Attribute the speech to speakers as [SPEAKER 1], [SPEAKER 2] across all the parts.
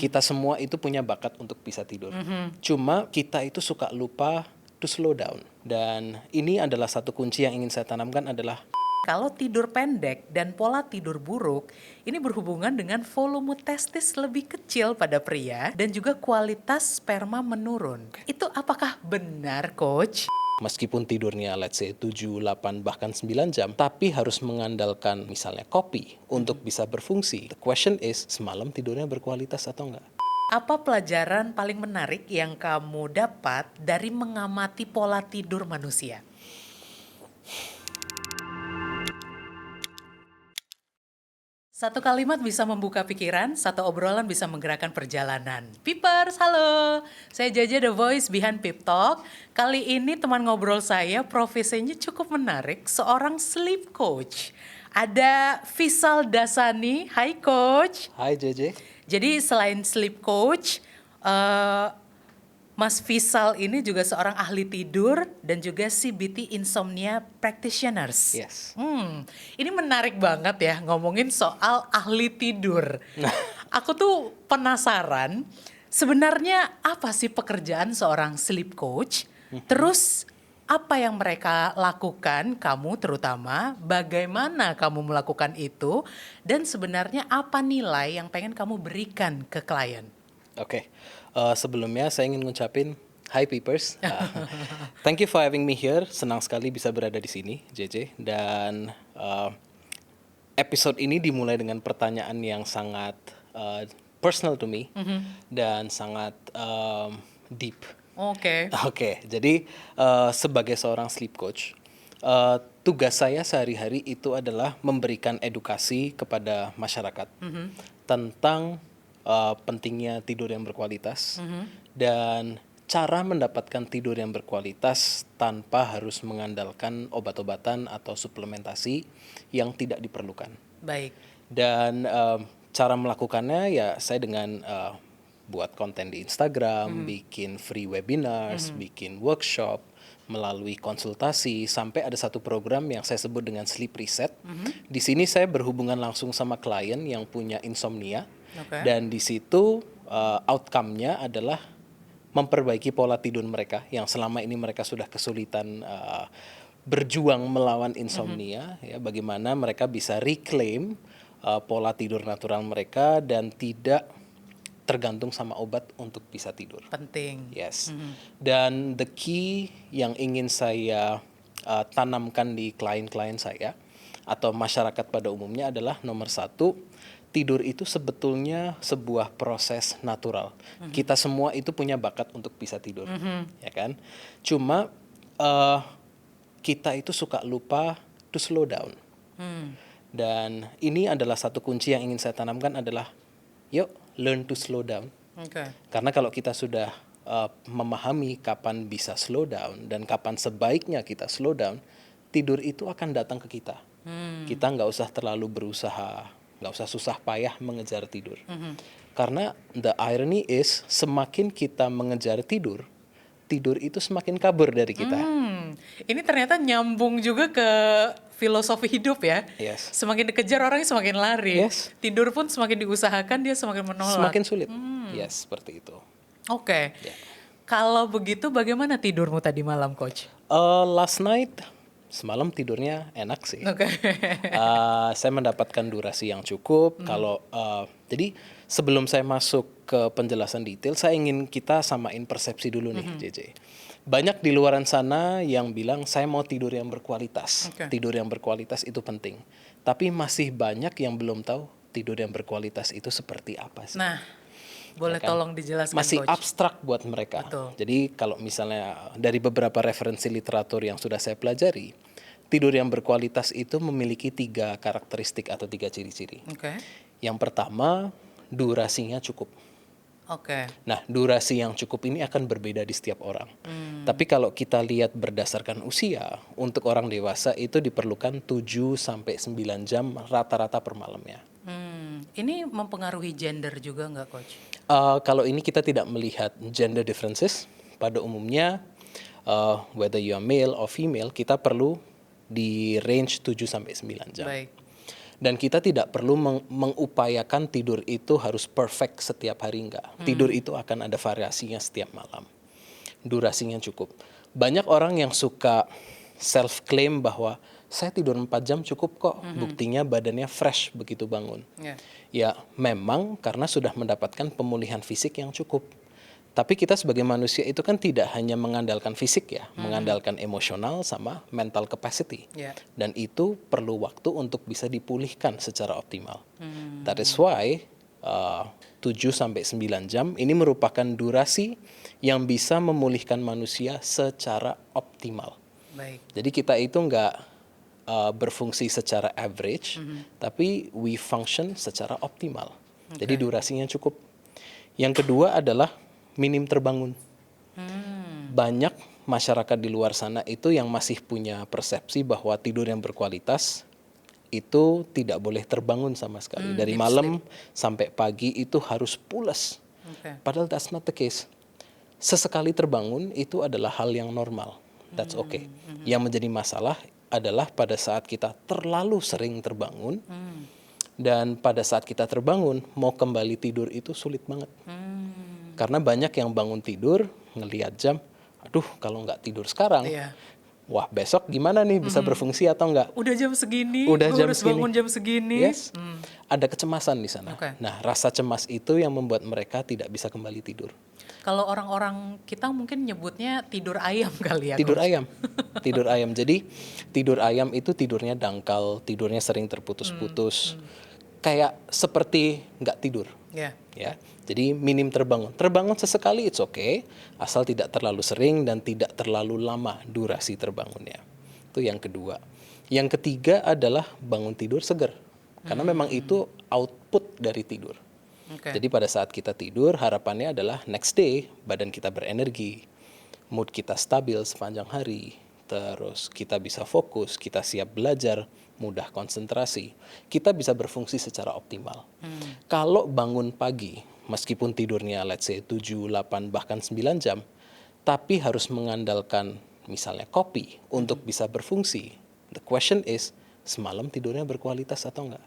[SPEAKER 1] Kita semua itu punya bakat untuk bisa tidur. Cuma kita itu suka lupa to slow down. Dan ini adalah satu kunci yang ingin saya tanamkan adalah
[SPEAKER 2] Kalau tidur pendek dan pola tidur buruk, ini berhubungan dengan volume testis lebih kecil pada pria dan juga kualitas sperma menurun. Itu apakah benar, Coach?
[SPEAKER 1] meskipun tidurnya let's say 7, 8, bahkan 9 jam, tapi harus mengandalkan misalnya kopi untuk bisa berfungsi. The question is, semalam tidurnya berkualitas atau enggak?
[SPEAKER 2] Apa pelajaran paling menarik yang kamu dapat dari mengamati pola tidur manusia? Satu kalimat bisa membuka pikiran, satu obrolan bisa menggerakkan perjalanan. Pipers, halo! Saya Jaja The Voice Behind Pip Talk. Kali ini teman ngobrol saya profesinya cukup menarik, seorang sleep coach. Ada Fisal Dasani, hai coach.
[SPEAKER 1] Hai JJ.
[SPEAKER 2] Jadi selain sleep coach, Mas Fisal ini juga seorang ahli tidur dan juga CBT Insomnia Practitioners.
[SPEAKER 1] Yes.
[SPEAKER 2] Ini menarik banget ya ngomongin soal ahli tidur. Aku tuh penasaran, sebenarnya apa sih pekerjaan seorang sleep coach? Terus apa yang mereka lakukan, kamu terutama, bagaimana kamu melakukan itu, dan sebenarnya apa nilai yang pengen kamu berikan ke klien?
[SPEAKER 1] Oke. Sebelumnya saya ingin ngucapin Hi Peepers. Thank you for having me here. Senang sekali bisa berada di sini, JJ. Dan episode ini dimulai dengan pertanyaan yang sangat personal to me dan sangat deep.
[SPEAKER 2] Oke.
[SPEAKER 1] Oke, jadi sebagai seorang sleep coach, tugas saya sehari-hari itu adalah memberikan edukasi kepada masyarakat tentang pentingnya tidur yang berkualitas dan cara mendapatkan tidur yang berkualitas tanpa harus mengandalkan obat-obatan atau suplementasi yang tidak diperlukan.
[SPEAKER 2] Baik.
[SPEAKER 1] Dan cara melakukannya ya saya dengan buat konten di Instagram, bikin free webinars, bikin workshop, melalui konsultasi, sampai ada satu program yang saya sebut dengan Sleep Reset. Di sini saya berhubungan langsung sama klien yang punya insomnia.
[SPEAKER 2] Oke.
[SPEAKER 1] Dan di situ outcome-nya adalah memperbaiki pola tidur mereka yang selama ini mereka sudah kesulitan berjuang melawan insomnia, ya, bagaimana mereka bisa reclaim pola tidur natural mereka dan tidak tergantung sama obat untuk bisa tidur.
[SPEAKER 2] Penting.
[SPEAKER 1] Yes. Dan the key yang ingin saya tanamkan di klien-klien saya atau masyarakat pada umumnya adalah nomor satu, tidur itu sebetulnya sebuah proses natural. Kita semua itu punya bakat untuk bisa tidur, ya kan? Cuma kita itu suka lupa to slow down. Dan ini adalah satu kunci yang ingin saya tanamkan adalah, yuk learn to slow down.
[SPEAKER 2] Oke.
[SPEAKER 1] Karena kalau kita sudah memahami kapan bisa slow down dan kapan sebaiknya kita slow down, tidur itu akan datang ke kita. Kita nggak usah terlalu berusaha, nggak usah susah payah mengejar tidur. Karena the irony is, semakin kita mengejar tidur, tidur itu semakin kabur dari kita.
[SPEAKER 2] Ini ternyata nyambung juga ke filosofi hidup ya.
[SPEAKER 1] Yes.
[SPEAKER 2] Semakin dikejar orangnya semakin lari.
[SPEAKER 1] Yes.
[SPEAKER 2] Tidur pun semakin diusahakan dia semakin menolak.
[SPEAKER 1] Semakin sulit. Yes, seperti itu.
[SPEAKER 2] Oke.
[SPEAKER 1] Ya.
[SPEAKER 2] Kalau begitu bagaimana tidurmu tadi malam, Coach?
[SPEAKER 1] Last night, semalam tidurnya enak sih.
[SPEAKER 2] Oke.
[SPEAKER 1] Saya mendapatkan durasi yang cukup. Jadi sebelum saya masuk ke penjelasan detail, saya ingin kita samain persepsi dulu nih, JJ. Banyak di luaran sana yang bilang saya mau tidur yang berkualitas.
[SPEAKER 2] Oke.
[SPEAKER 1] Tidur yang berkualitas itu penting. Tapi masih banyak yang belum tahu tidur yang berkualitas itu seperti apa sih.
[SPEAKER 2] Nah, boleh
[SPEAKER 1] Ya kan?
[SPEAKER 2] tolong dijelaskan,
[SPEAKER 1] Masih
[SPEAKER 2] Coach?
[SPEAKER 1] abstrak buat mereka.
[SPEAKER 2] Betul.
[SPEAKER 1] Jadi kalau misalnya dari beberapa referensi literatur yang sudah saya pelajari, tidur yang berkualitas itu memiliki 3 karakteristik atau 3 ciri-ciri.
[SPEAKER 2] Oke.
[SPEAKER 1] Yang pertama, durasinya cukup.
[SPEAKER 2] Oke.
[SPEAKER 1] Nah, durasi yang cukup ini akan berbeda di setiap orang. Tapi kalau kita lihat berdasarkan usia, untuk orang dewasa itu diperlukan 7 sampai 9 jam rata-rata per malamnya.
[SPEAKER 2] Ini mempengaruhi gender juga nggak, Coach?
[SPEAKER 1] Kalau ini kita tidak melihat gender differences, pada umumnya whether you are male or female, kita perlu di range 7 sampai 9 jam.
[SPEAKER 2] Baik.
[SPEAKER 1] Dan kita tidak perlu mengupayakan tidur itu harus perfect setiap hari, enggak. Tidur itu akan ada variasinya setiap malam. Durasinya cukup. Banyak orang yang suka self-claim bahwa saya tidur 4 jam cukup kok. Buktinya badannya fresh begitu bangun.
[SPEAKER 2] Ya.
[SPEAKER 1] Ya memang karena sudah mendapatkan pemulihan fisik yang cukup. Tapi kita sebagai manusia itu kan tidak hanya mengandalkan fisik ya, mengandalkan emosional sama mental capacity.
[SPEAKER 2] Ya.
[SPEAKER 1] Dan itu perlu waktu untuk bisa dipulihkan secara optimal. That is why 7-9 jam ini merupakan durasi yang bisa memulihkan manusia secara optimal.
[SPEAKER 2] Baik.
[SPEAKER 1] Jadi kita itu nggak berfungsi secara average, tapi we function secara optimal. Jadi durasinya cukup. Yang kedua adalah minim terbangun. Banyak masyarakat di luar sana itu yang masih punya persepsi bahwa tidur yang berkualitas itu tidak boleh terbangun sama sekali. Dari
[SPEAKER 2] deep
[SPEAKER 1] malam sampai pagi itu harus pulas.
[SPEAKER 2] Oke.
[SPEAKER 1] Padahal that's not the case. Sesekali terbangun itu adalah hal yang normal. That's okay. Yang menjadi masalah adalah pada saat kita terlalu sering terbangun, dan pada saat kita terbangun mau kembali tidur itu sulit banget. Karena banyak yang bangun tidur ngelihat jam, aduh kalau nggak tidur sekarang,
[SPEAKER 2] Iya.
[SPEAKER 1] wah besok gimana nih bisa berfungsi atau nggak?
[SPEAKER 2] Udah jam segini,
[SPEAKER 1] Udah
[SPEAKER 2] gue
[SPEAKER 1] jam
[SPEAKER 2] harus
[SPEAKER 1] segini.
[SPEAKER 2] bangun jam segini.
[SPEAKER 1] Yes, ada kecemasan di sana.
[SPEAKER 2] Oke.
[SPEAKER 1] Nah rasa cemas itu yang membuat mereka tidak bisa kembali tidur.
[SPEAKER 2] Kalau orang-orang kita mungkin nyebutnya tidur ayam kali ya.
[SPEAKER 1] Tidur
[SPEAKER 2] Coach?
[SPEAKER 1] ayam, tidur ayam. Jadi tidur ayam itu tidurnya dangkal, tidurnya sering terputus-putus, kayak seperti nggak tidur.
[SPEAKER 2] Ya.
[SPEAKER 1] Ya, jadi minim terbangun. Terbangun sesekali it's okay, asal tidak terlalu sering dan tidak terlalu lama durasi terbangunnya. Itu yang kedua. Yang ketiga adalah bangun tidur segar. Karena memang itu output dari tidur.
[SPEAKER 2] Oke.
[SPEAKER 1] Jadi pada saat kita tidur, harapannya adalah next day badan kita berenergi, mood kita stabil sepanjang hari, terus kita bisa fokus, kita siap belajar, mudah konsentrasi, kita bisa berfungsi secara optimal. Kalau bangun pagi, meskipun tidurnya let's say 7, 8, bahkan 9 jam, tapi harus mengandalkan misalnya kopi untuk bisa berfungsi, the question is, semalam tidurnya berkualitas atau enggak?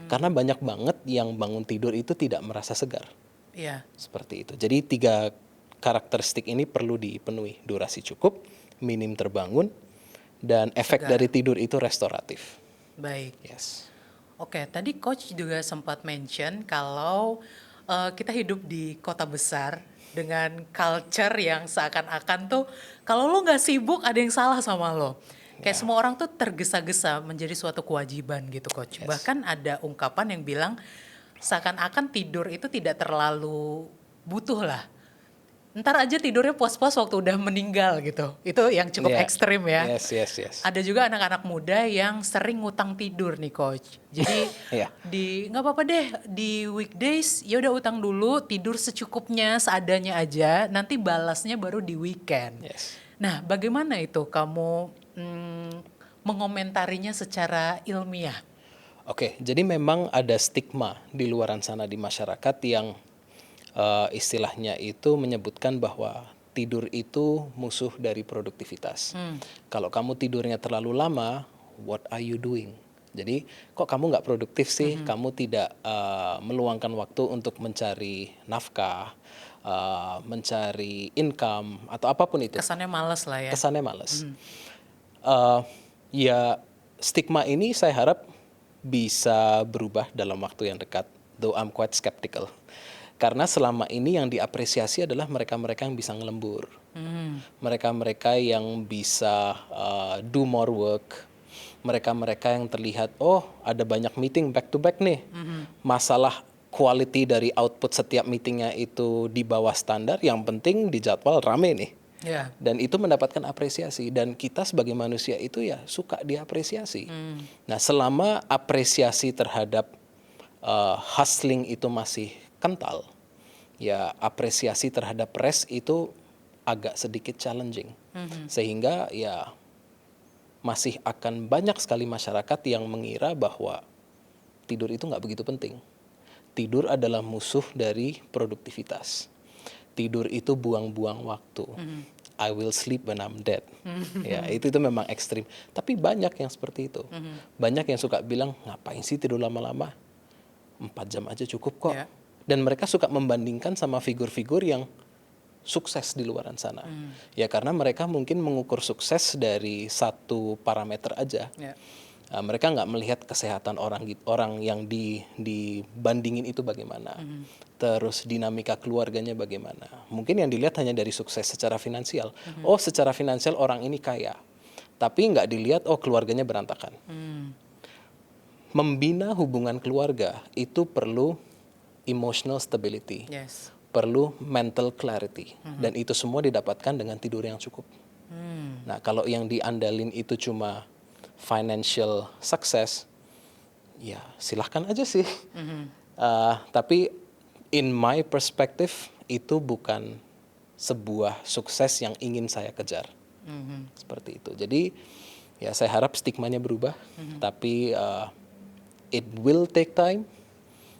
[SPEAKER 1] Karena banyak banget yang bangun tidur itu tidak merasa segar.
[SPEAKER 2] Iya.
[SPEAKER 1] Seperti itu. Jadi 3 karakteristik ini perlu dipenuhi. Durasi cukup, minim terbangun, dan efek dari tidur itu restoratif.
[SPEAKER 2] Baik.
[SPEAKER 1] Yes.
[SPEAKER 2] Oke, tadi coach juga sempat mention kalau kita hidup di kota besar dengan culture yang seakan-akan tuh kalau lo nggak sibuk ada yang salah sama lo. Kayak semua orang tuh tergesa-gesa menjadi suatu kewajiban gitu coach. Bahkan ada ungkapan yang bilang seakan-akan tidur itu tidak terlalu butuh lah. Ntar aja tidurnya puas-puas waktu udah meninggal gitu. Itu yang cukup
[SPEAKER 1] Yeah.
[SPEAKER 2] ekstrim ya.
[SPEAKER 1] Yes.
[SPEAKER 2] Ada juga anak-anak muda yang sering ngutang tidur nih coach. Jadi
[SPEAKER 1] Iya.
[SPEAKER 2] nggak apa-apa deh di weekdays ya udah utang dulu, tidur secukupnya seadanya aja, nanti balasnya baru di weekend.
[SPEAKER 1] Yes.
[SPEAKER 2] Nah, bagaimana itu kamu mengomentarinya secara ilmiah?
[SPEAKER 1] Oke, jadi memang ada stigma di luaran sana di masyarakat yang istilahnya itu menyebutkan bahwa tidur itu musuh dari produktivitas. Kalau kamu tidurnya terlalu lama, what are you doing? Jadi kok kamu nggak produktif sih? Kamu tidak meluangkan waktu untuk mencari nafkah, mencari income atau apapun itu.
[SPEAKER 2] Kesannya males lah ya.
[SPEAKER 1] Kesannya males. Ya stigma ini saya harap bisa berubah dalam waktu yang dekat. Though I'm quite skeptical. Karena selama ini yang diapresiasi adalah mereka-mereka yang bisa ngelembur. Mereka-mereka yang bisa do more work. Mereka-mereka yang terlihat, oh ada banyak meeting back to back nih. Masalah quality dari output setiap meetingnya itu di bawah standar, yang penting di jadwal rame nih.
[SPEAKER 2] Ya.
[SPEAKER 1] Dan itu mendapatkan apresiasi, dan kita sebagai manusia itu ya suka diapresiasi. Nah, selama apresiasi terhadap hustling itu masih kental, ya apresiasi terhadap rest itu agak sedikit challenging. Sehingga ya masih akan banyak sekali masyarakat yang mengira bahwa tidur itu nggak begitu penting. Tidur adalah musuh dari produktivitas. Tidur itu buang-buang waktu. I will sleep when I'm dead. Ya, itu memang ekstrim. Tapi banyak yang seperti itu. Banyak yang suka bilang, ngapain sih tidur lama-lama? 4 jam aja cukup kok.
[SPEAKER 2] Ya.
[SPEAKER 1] Dan mereka suka membandingkan sama figur-figur yang sukses di luaran sana. Ya karena mereka mungkin mengukur sukses dari satu parameter aja.
[SPEAKER 2] Ya.
[SPEAKER 1] Mereka nggak melihat kesehatan orang yang dibandingin itu bagaimana. Terus dinamika keluarganya bagaimana. Mungkin yang dilihat hanya dari sukses secara finansial. Oh, secara finansial orang ini kaya. Tapi nggak dilihat, oh keluarganya berantakan. Membina hubungan keluarga itu perlu emotional stability.
[SPEAKER 2] Yes.
[SPEAKER 1] Perlu mental clarity. Dan itu semua didapatkan dengan tidur yang cukup. Nah, kalau yang diandalin itu cuma financial success, ya silahkan aja sih. Tapi in my perspective, itu bukan sebuah sukses yang ingin saya kejar. Seperti itu. Jadi, ya saya harap stigmanya berubah. Tapi it will take time.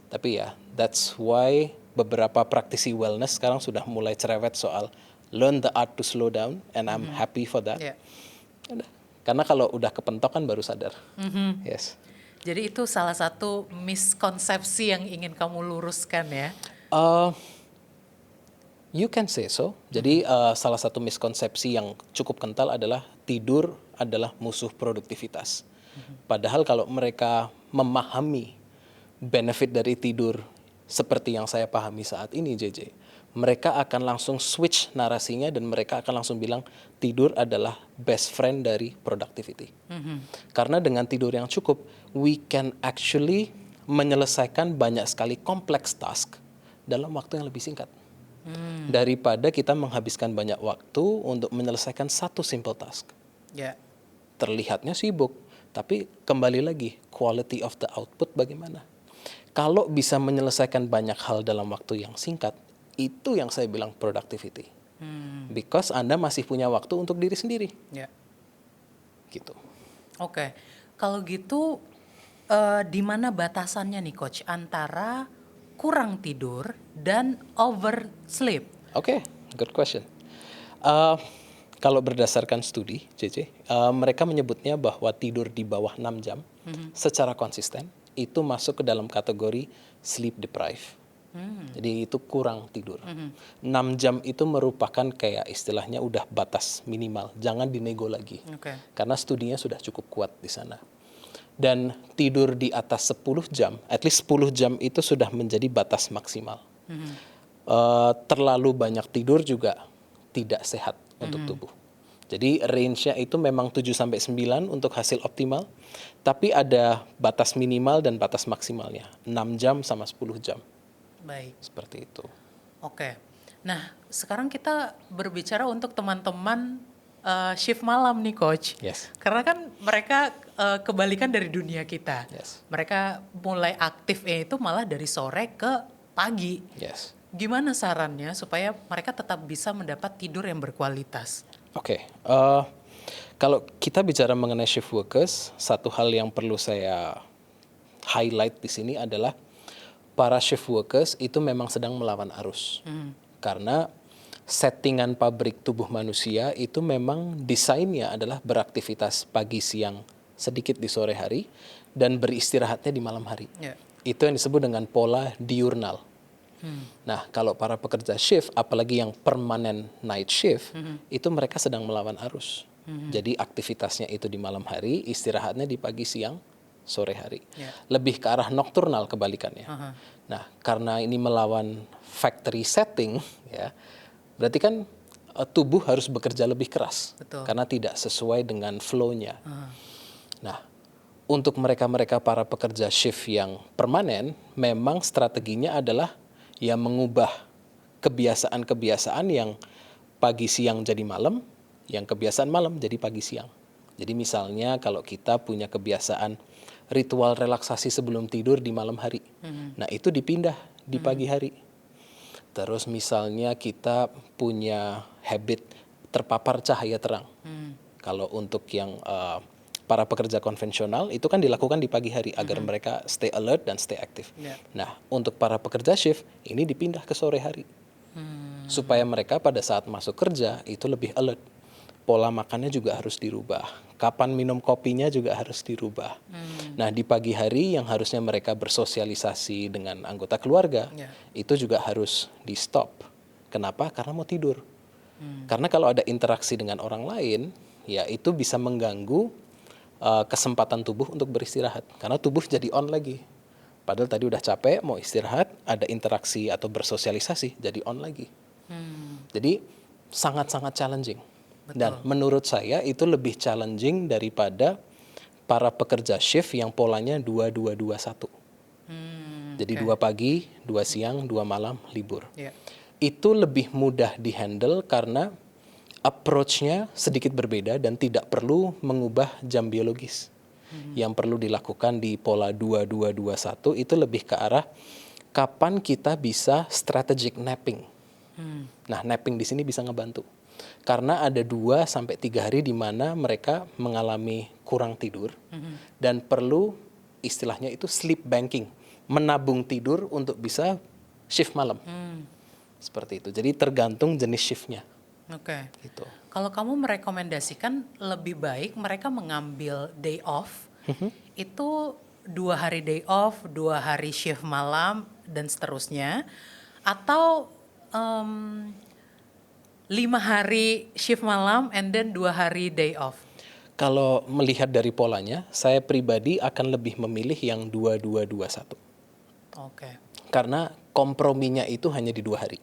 [SPEAKER 1] Tapi ya, that's why beberapa praktisi wellness sekarang sudah mulai cerewet soal learn the art to slow down, and I'm happy for that.
[SPEAKER 2] Yeah.
[SPEAKER 1] Udah. Karena kalau udah kepentok kan baru sadar. Yes.
[SPEAKER 2] Jadi itu salah satu miskonsepsi yang ingin kamu luruskan ya.
[SPEAKER 1] You can say so. Jadi salah satu miskonsepsi yang cukup kental adalah tidur adalah musuh produktivitas. Padahal kalau mereka memahami benefit dari tidur seperti yang saya pahami saat ini, JJ, mereka akan langsung switch narasinya dan mereka akan langsung bilang tidur adalah best friend dari productivity. Karena dengan tidur yang cukup, we can actually menyelesaikan banyak sekali kompleks task dalam waktu yang lebih singkat. Daripada kita menghabiskan banyak waktu untuk menyelesaikan satu simple task.
[SPEAKER 2] Ya.
[SPEAKER 1] Terlihatnya sibuk, tapi kembali lagi, quality of the output bagaimana? Kalau bisa menyelesaikan banyak hal dalam waktu yang singkat, itu yang saya bilang productivity. Because Anda masih punya waktu untuk diri sendiri.
[SPEAKER 2] Ya.
[SPEAKER 1] Gitu.
[SPEAKER 2] Oke. Kalau gitu di mana batasannya nih coach antara kurang tidur dan oversleep?
[SPEAKER 1] Oke, good question. Kalau berdasarkan studi, JJ, mereka menyebutnya bahwa tidur di bawah 6 jam secara konsisten itu masuk ke dalam kategori sleep deprived. Jadi itu kurang tidur. 6 jam itu merupakan kayak istilahnya udah batas minimal, jangan dinego lagi.
[SPEAKER 2] Oke.
[SPEAKER 1] Karena studinya sudah cukup kuat di sana. Dan tidur di atas 10 jam, at least 10 jam itu sudah menjadi batas maksimal. Terlalu banyak tidur juga tidak sehat untuk tubuh. Jadi range-nya itu memang 7-9 untuk hasil optimal, tapi ada batas minimal dan batas maksimalnya, 6 jam sama 10 jam.
[SPEAKER 2] Baik.
[SPEAKER 1] Seperti itu.
[SPEAKER 2] Oke. Nah, sekarang kita berbicara untuk teman-teman shift malam nih coach.
[SPEAKER 1] Yes.
[SPEAKER 2] Karena kan mereka kebalikan dari dunia kita.
[SPEAKER 1] Yes.
[SPEAKER 2] Mereka mulai aktifnya itu malah dari sore ke pagi.
[SPEAKER 1] Yes.
[SPEAKER 2] Gimana sarannya supaya mereka tetap bisa mendapat tidur yang berkualitas?
[SPEAKER 1] Oke, kalau kita bicara mengenai shift workers, satu hal yang perlu saya highlight di sini adalah para shift workers itu memang sedang melawan arus. Karena settingan pabrik tubuh manusia itu memang desainnya adalah beraktivitas pagi, siang, sedikit di sore hari, dan beristirahatnya di malam hari.
[SPEAKER 2] Ya.
[SPEAKER 1] Itu yang disebut dengan pola diurnal. Nah, kalau para pekerja shift, apalagi yang permanent night shift, itu mereka sedang melawan arus. Jadi aktivitasnya itu di malam hari, istirahatnya di pagi, siang, sore hari.
[SPEAKER 2] Ya.
[SPEAKER 1] Lebih ke arah nokturnal kebalikannya. Nah, karena ini melawan factory setting, ya, berarti kan tubuh harus bekerja lebih keras.
[SPEAKER 2] Betul.
[SPEAKER 1] Karena tidak sesuai dengan flow-nya. Nah, untuk mereka-mereka para pekerja shift yang permanen, memang strateginya adalah ya mengubah kebiasaan-kebiasaan yang pagi siang jadi malam, yang kebiasaan malam jadi pagi siang. Jadi misalnya kalau kita punya kebiasaan ritual relaksasi sebelum tidur di malam hari, nah itu dipindah di pagi hari. Terus misalnya kita punya habit terpapar cahaya terang. Kalau untuk yang para pekerja konvensional itu kan dilakukan di pagi hari agar mereka stay alert dan stay aktif.
[SPEAKER 2] Yeah.
[SPEAKER 1] Nah, untuk para pekerja shift ini dipindah ke sore hari. supaya mereka pada saat masuk kerja itu lebih alert. Pola makannya juga harus dirubah. Kapan minum kopinya juga harus dirubah. Nah, di pagi hari yang harusnya mereka bersosialisasi dengan anggota keluarga,
[SPEAKER 2] Ya.
[SPEAKER 1] itu juga harus di stop. Kenapa? Karena mau tidur. Karena kalau ada interaksi dengan orang lain, ya itu bisa mengganggu kesempatan tubuh untuk beristirahat. Karena tubuh jadi on lagi. Padahal tadi udah capek, mau istirahat, ada interaksi atau bersosialisasi, jadi on lagi. Jadi sangat-sangat challenging. Dan menurut saya itu lebih challenging daripada para pekerja shift yang polanya 2-2-2-1. Jadi 2 pagi, 2 siang, 2 malam, libur.
[SPEAKER 2] Ya.
[SPEAKER 1] Itu lebih mudah dihandle karena approach-nya sedikit berbeda dan tidak perlu mengubah jam biologis. Yang perlu dilakukan di pola 2-2-2-1 itu lebih ke arah kapan kita bisa strategic napping. Nah, napping di sini bisa ngebantu. Karena ada 2-3 hari di mana mereka mengalami kurang tidur dan perlu istilahnya itu sleep banking, menabung tidur untuk bisa shift malam. Seperti itu. Jadi tergantung jenis shiftnya.
[SPEAKER 2] Oke.
[SPEAKER 1] Gitu.
[SPEAKER 2] Kalau kamu merekomendasikan lebih baik mereka mengambil day off, itu 2 hari day off, 2 hari shift malam dan seterusnya, atau 5 hari shift malam and then 2 hari day off.
[SPEAKER 1] Kalau melihat dari polanya, saya pribadi akan lebih memilih yang 2-2-2-1.
[SPEAKER 2] Oke.
[SPEAKER 1] Karena komprominya itu hanya di 2 hari.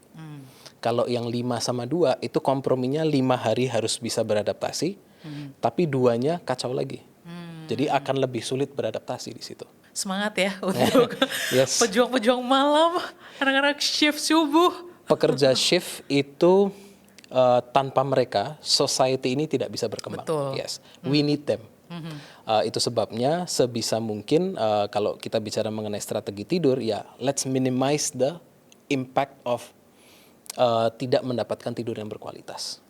[SPEAKER 1] Kalau yang 5-2 itu komprominya 5 hari harus bisa beradaptasi, tapi 2-nya kacau lagi. Jadi akan lebih sulit beradaptasi di situ.
[SPEAKER 2] Semangat ya untuk
[SPEAKER 1] Yes.
[SPEAKER 2] pejuang-pejuang malam, anak-anak shift subuh.
[SPEAKER 1] Pekerja shift itu tanpa mereka society ini tidak bisa berkembang.
[SPEAKER 2] Betul.
[SPEAKER 1] Yes, we need them. Itu sebabnya sebisa mungkin kalau kita bicara mengenai strategi tidur, ya let's minimize the impact of tidak mendapatkan tidur yang berkualitas.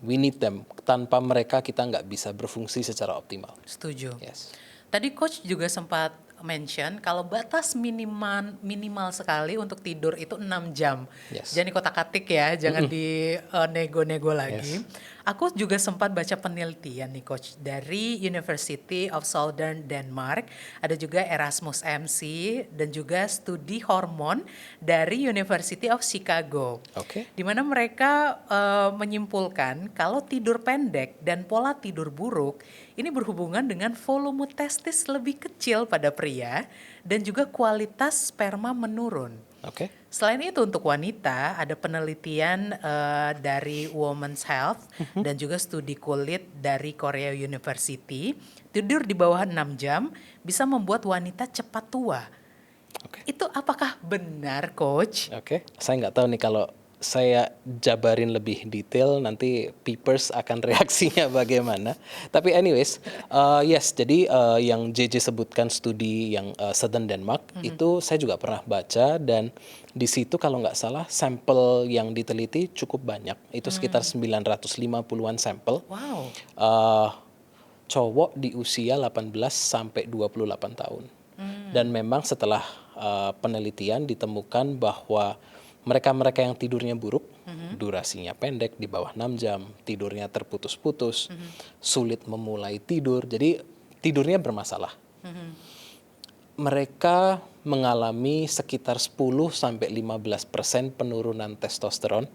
[SPEAKER 1] We need them. Tanpa mereka kita nggak bisa berfungsi secara optimal.
[SPEAKER 2] Setuju.
[SPEAKER 1] Yes.
[SPEAKER 2] Tadi coach juga sempat mention kalau batas minimal sekali untuk tidur itu 6 jam.
[SPEAKER 1] Yes.
[SPEAKER 2] Jangan dikotak-katik ya, jangan di nego-nego lagi. Aku juga sempat baca penelitian nih coach dari University of Southern Denmark, ada juga Erasmus MC dan juga studi hormon dari University of Chicago.
[SPEAKER 1] Oke.
[SPEAKER 2] Di mana mereka menyimpulkan kalau tidur pendek dan pola tidur buruk ini berhubungan dengan volume testis lebih kecil pada pria dan juga kualitas sperma menurun.
[SPEAKER 1] Oke.
[SPEAKER 2] Selain itu untuk wanita ada penelitian dari Women's Health dan juga studi kulit dari Korea University. Tidur di bawah 6 jam bisa membuat wanita cepat tua.
[SPEAKER 1] Oke.
[SPEAKER 2] Itu apakah benar coach?
[SPEAKER 1] Oke. Saya nggak tahu nih kalau saya jabarin lebih detail nanti peepers akan reaksinya bagaimana. Tapi anyways, yes. Jadi yang JJ sebutkan studi yang Southern Denmark itu saya juga pernah baca dan di situ kalau nggak salah sampel yang diteliti cukup banyak. Itu sekitar 950-an sampel.
[SPEAKER 2] Wow.
[SPEAKER 1] Cowok di usia 18 sampai 28 tahun. Dan memang setelah penelitian ditemukan bahwa mereka-mereka yang tidurnya buruk, durasinya pendek di bawah 6 jam, tidurnya terputus-putus, sulit memulai tidur, jadi tidurnya bermasalah. Mereka mengalami sekitar 10-15% penurunan testosteron.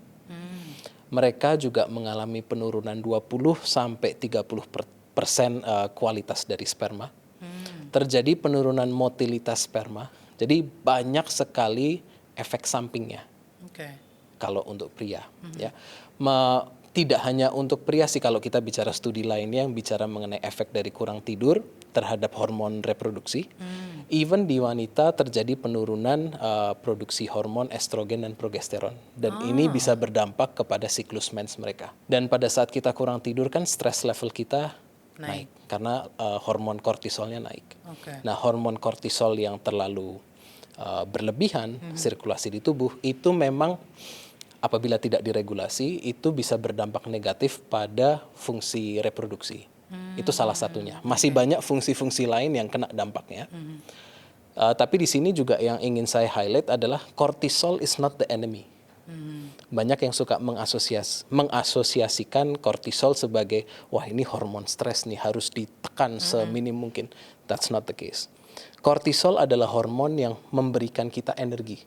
[SPEAKER 1] Mereka juga mengalami penurunan 20-30% kualitas dari sperma. Terjadi penurunan motilitas sperma. Jadi banyak sekali efek sampingnya.
[SPEAKER 2] Oke.
[SPEAKER 1] Kalau untuk pria, ya. Tidak hanya untuk pria sih kalau kita bicara studi lainnya yang bicara mengenai efek dari kurang tidur terhadap hormon reproduksi. Even di wanita terjadi penurunan produksi hormon estrogen dan progesteron. Dan ini bisa berdampak kepada siklus mens mereka. Dan pada saat kita kurang tidur kan stres level kita naik. Karena hormon kortisolnya naik.
[SPEAKER 2] Oke.
[SPEAKER 1] Nah, hormon kortisol yang terlalu berlebihan sirkulasi di tubuh itu memang apabila tidak diregulasi itu bisa berdampak negatif pada fungsi reproduksi. Itu salah satunya. Masih banyak fungsi-fungsi lain yang kena dampaknya. Tapi di sini juga yang ingin saya highlight adalah cortisol is not the enemy. Banyak yang suka mengasosiasikan kortisol sebagai, wah ini hormon stres nih, harus ditekan seminim mungkin. That's not the case. Kortisol adalah hormon yang memberikan kita energi.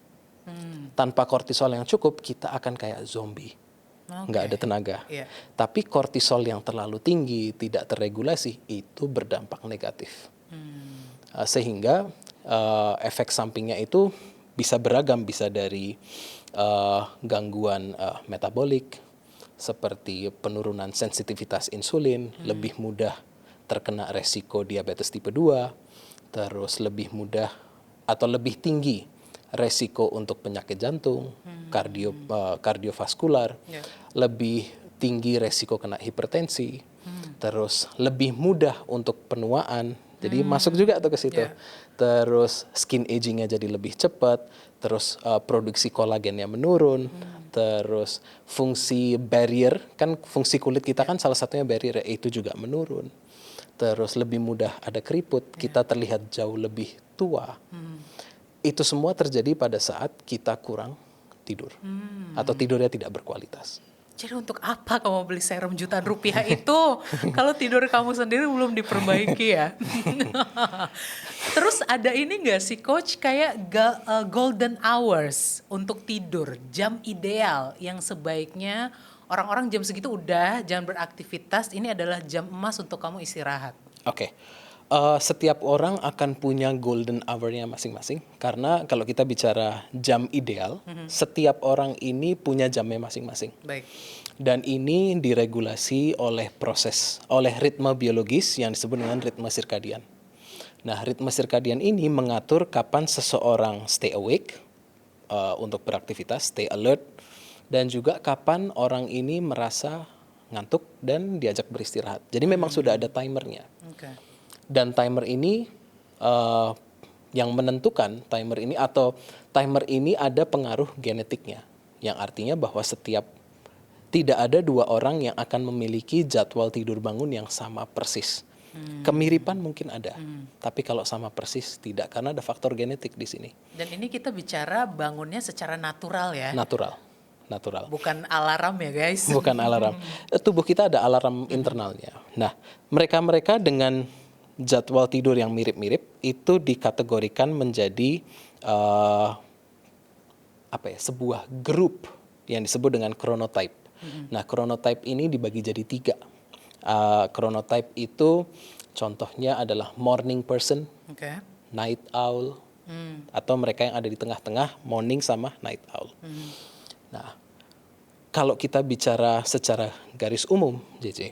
[SPEAKER 1] Tanpa kortisol yang cukup, kita akan kayak zombie. Nggak ada tenaga.
[SPEAKER 2] Iya.
[SPEAKER 1] Tapi kortisol yang terlalu tinggi, tidak terregulasi, itu berdampak negatif. Sehingga efek sampingnya itu bisa beragam, bisa dari gangguan metabolik, seperti penurunan sensitivitas insulin, lebih mudah terkena resiko diabetes tipe 2, terus lebih mudah atau lebih tinggi resiko untuk penyakit jantung, kardiovaskular, lebih tinggi resiko kena hipertensi, terus lebih mudah untuk penuaan. Jadi masuk juga tuh ke situ. Terus skin agingnya jadi lebih cepat, terus produksi kolagennya menurun, terus fungsi barrier, kan fungsi kulit kita kan salah satunya barrier, itu juga menurun. Terus lebih mudah ada keriput, kita terlihat jauh lebih tua. Itu semua terjadi pada saat kita kurang tidur atau tidurnya tidak berkualitas.
[SPEAKER 2] Jadi untuk apa kamu beli serum jutaan rupiah itu kalau tidur kamu sendiri belum diperbaiki ya? Terus ada ini nggak sih coach kayak golden hours untuk tidur, jam ideal yang sebaiknya orang-orang jam segitu udah jangan beraktivitas, ini adalah jam emas untuk kamu istirahat.
[SPEAKER 1] Oke. Setiap orang akan punya golden hour-nya masing-masing. Karena kalau kita bicara jam ideal, setiap orang ini punya jamnya masing-masing.
[SPEAKER 2] Baik.
[SPEAKER 1] Dan ini diregulasi oleh ritme biologis yang disebut dengan ritme sirkadian. Nah, ritme sirkadian ini mengatur kapan seseorang stay awake untuk beraktivitas, stay alert, dan juga kapan orang ini merasa ngantuk dan diajak beristirahat. Jadi memang sudah ada timernya.
[SPEAKER 2] Okay.
[SPEAKER 1] Dan timer ini yang menentukan timer ini ada pengaruh genetiknya, yang artinya bahwa tidak ada dua orang yang akan memiliki jadwal tidur bangun yang sama persis. Kemiripan mungkin ada, tapi kalau sama persis tidak, karena ada faktor genetik di sini.
[SPEAKER 2] Dan ini kita bicara bangunnya secara natural ya?
[SPEAKER 1] Natural.
[SPEAKER 2] Bukan alarm ya guys?
[SPEAKER 1] Bukan alarm. Tubuh kita ada alarm internalnya. Nah, mereka dengan jadwal tidur yang mirip-mirip itu dikategorikan menjadi sebuah grup yang disebut dengan chronotype. Nah, chronotype ini dibagi jadi 3. Chronotype itu contohnya adalah morning person, night owl, atau mereka yang ada di tengah-tengah, morning sama night owl. Nah, kalau kita bicara secara garis umum, JJ,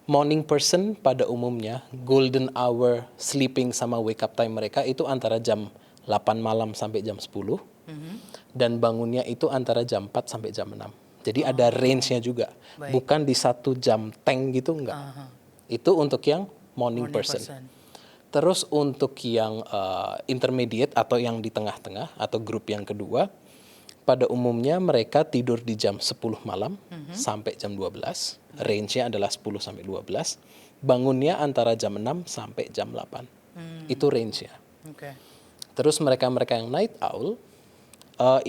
[SPEAKER 1] morning person pada umumnya golden hour sleeping sama wake up time mereka itu antara jam 8 malam sampai jam 10. Dan bangunnya itu antara jam 4 sampai jam 6. Jadi ada range-nya juga.
[SPEAKER 2] Baik.
[SPEAKER 1] Bukan di satu jam tank gitu, enggak. Itu untuk yang morning person. Terus untuk yang intermediate atau yang di tengah-tengah atau grup yang kedua, pada umumnya mereka tidur di jam 10 malam sampai jam 12. Range-nya adalah 10 sampai 12. Bangunnya antara jam 6 sampai jam 8. Itu range-nya. Terus mereka-mereka yang night owl,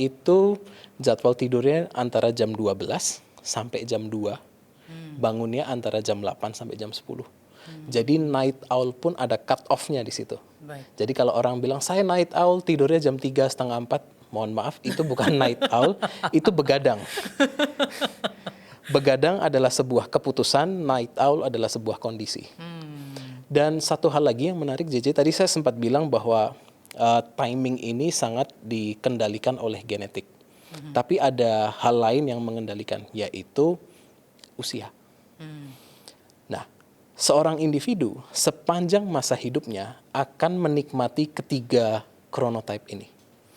[SPEAKER 1] itu jadwal tidurnya antara jam 12 sampai jam 2. Bangunnya antara jam 8 sampai jam 10. Jadi night owl pun ada cut off-nya di situ.
[SPEAKER 2] Baik.
[SPEAKER 1] Jadi kalau orang bilang, saya night owl tidurnya jam 3, setengah 4, mohon maaf, itu bukan night owl, itu begadang. Begadang adalah sebuah keputusan, night owl adalah sebuah kondisi. Dan satu hal lagi yang menarik, JJ, tadi saya sempat bilang bahwa timing ini sangat dikendalikan oleh genetik. Tapi ada hal lain yang mengendalikan, yaitu usia. Nah, seorang individu sepanjang masa hidupnya akan menikmati ketiga chronotype ini.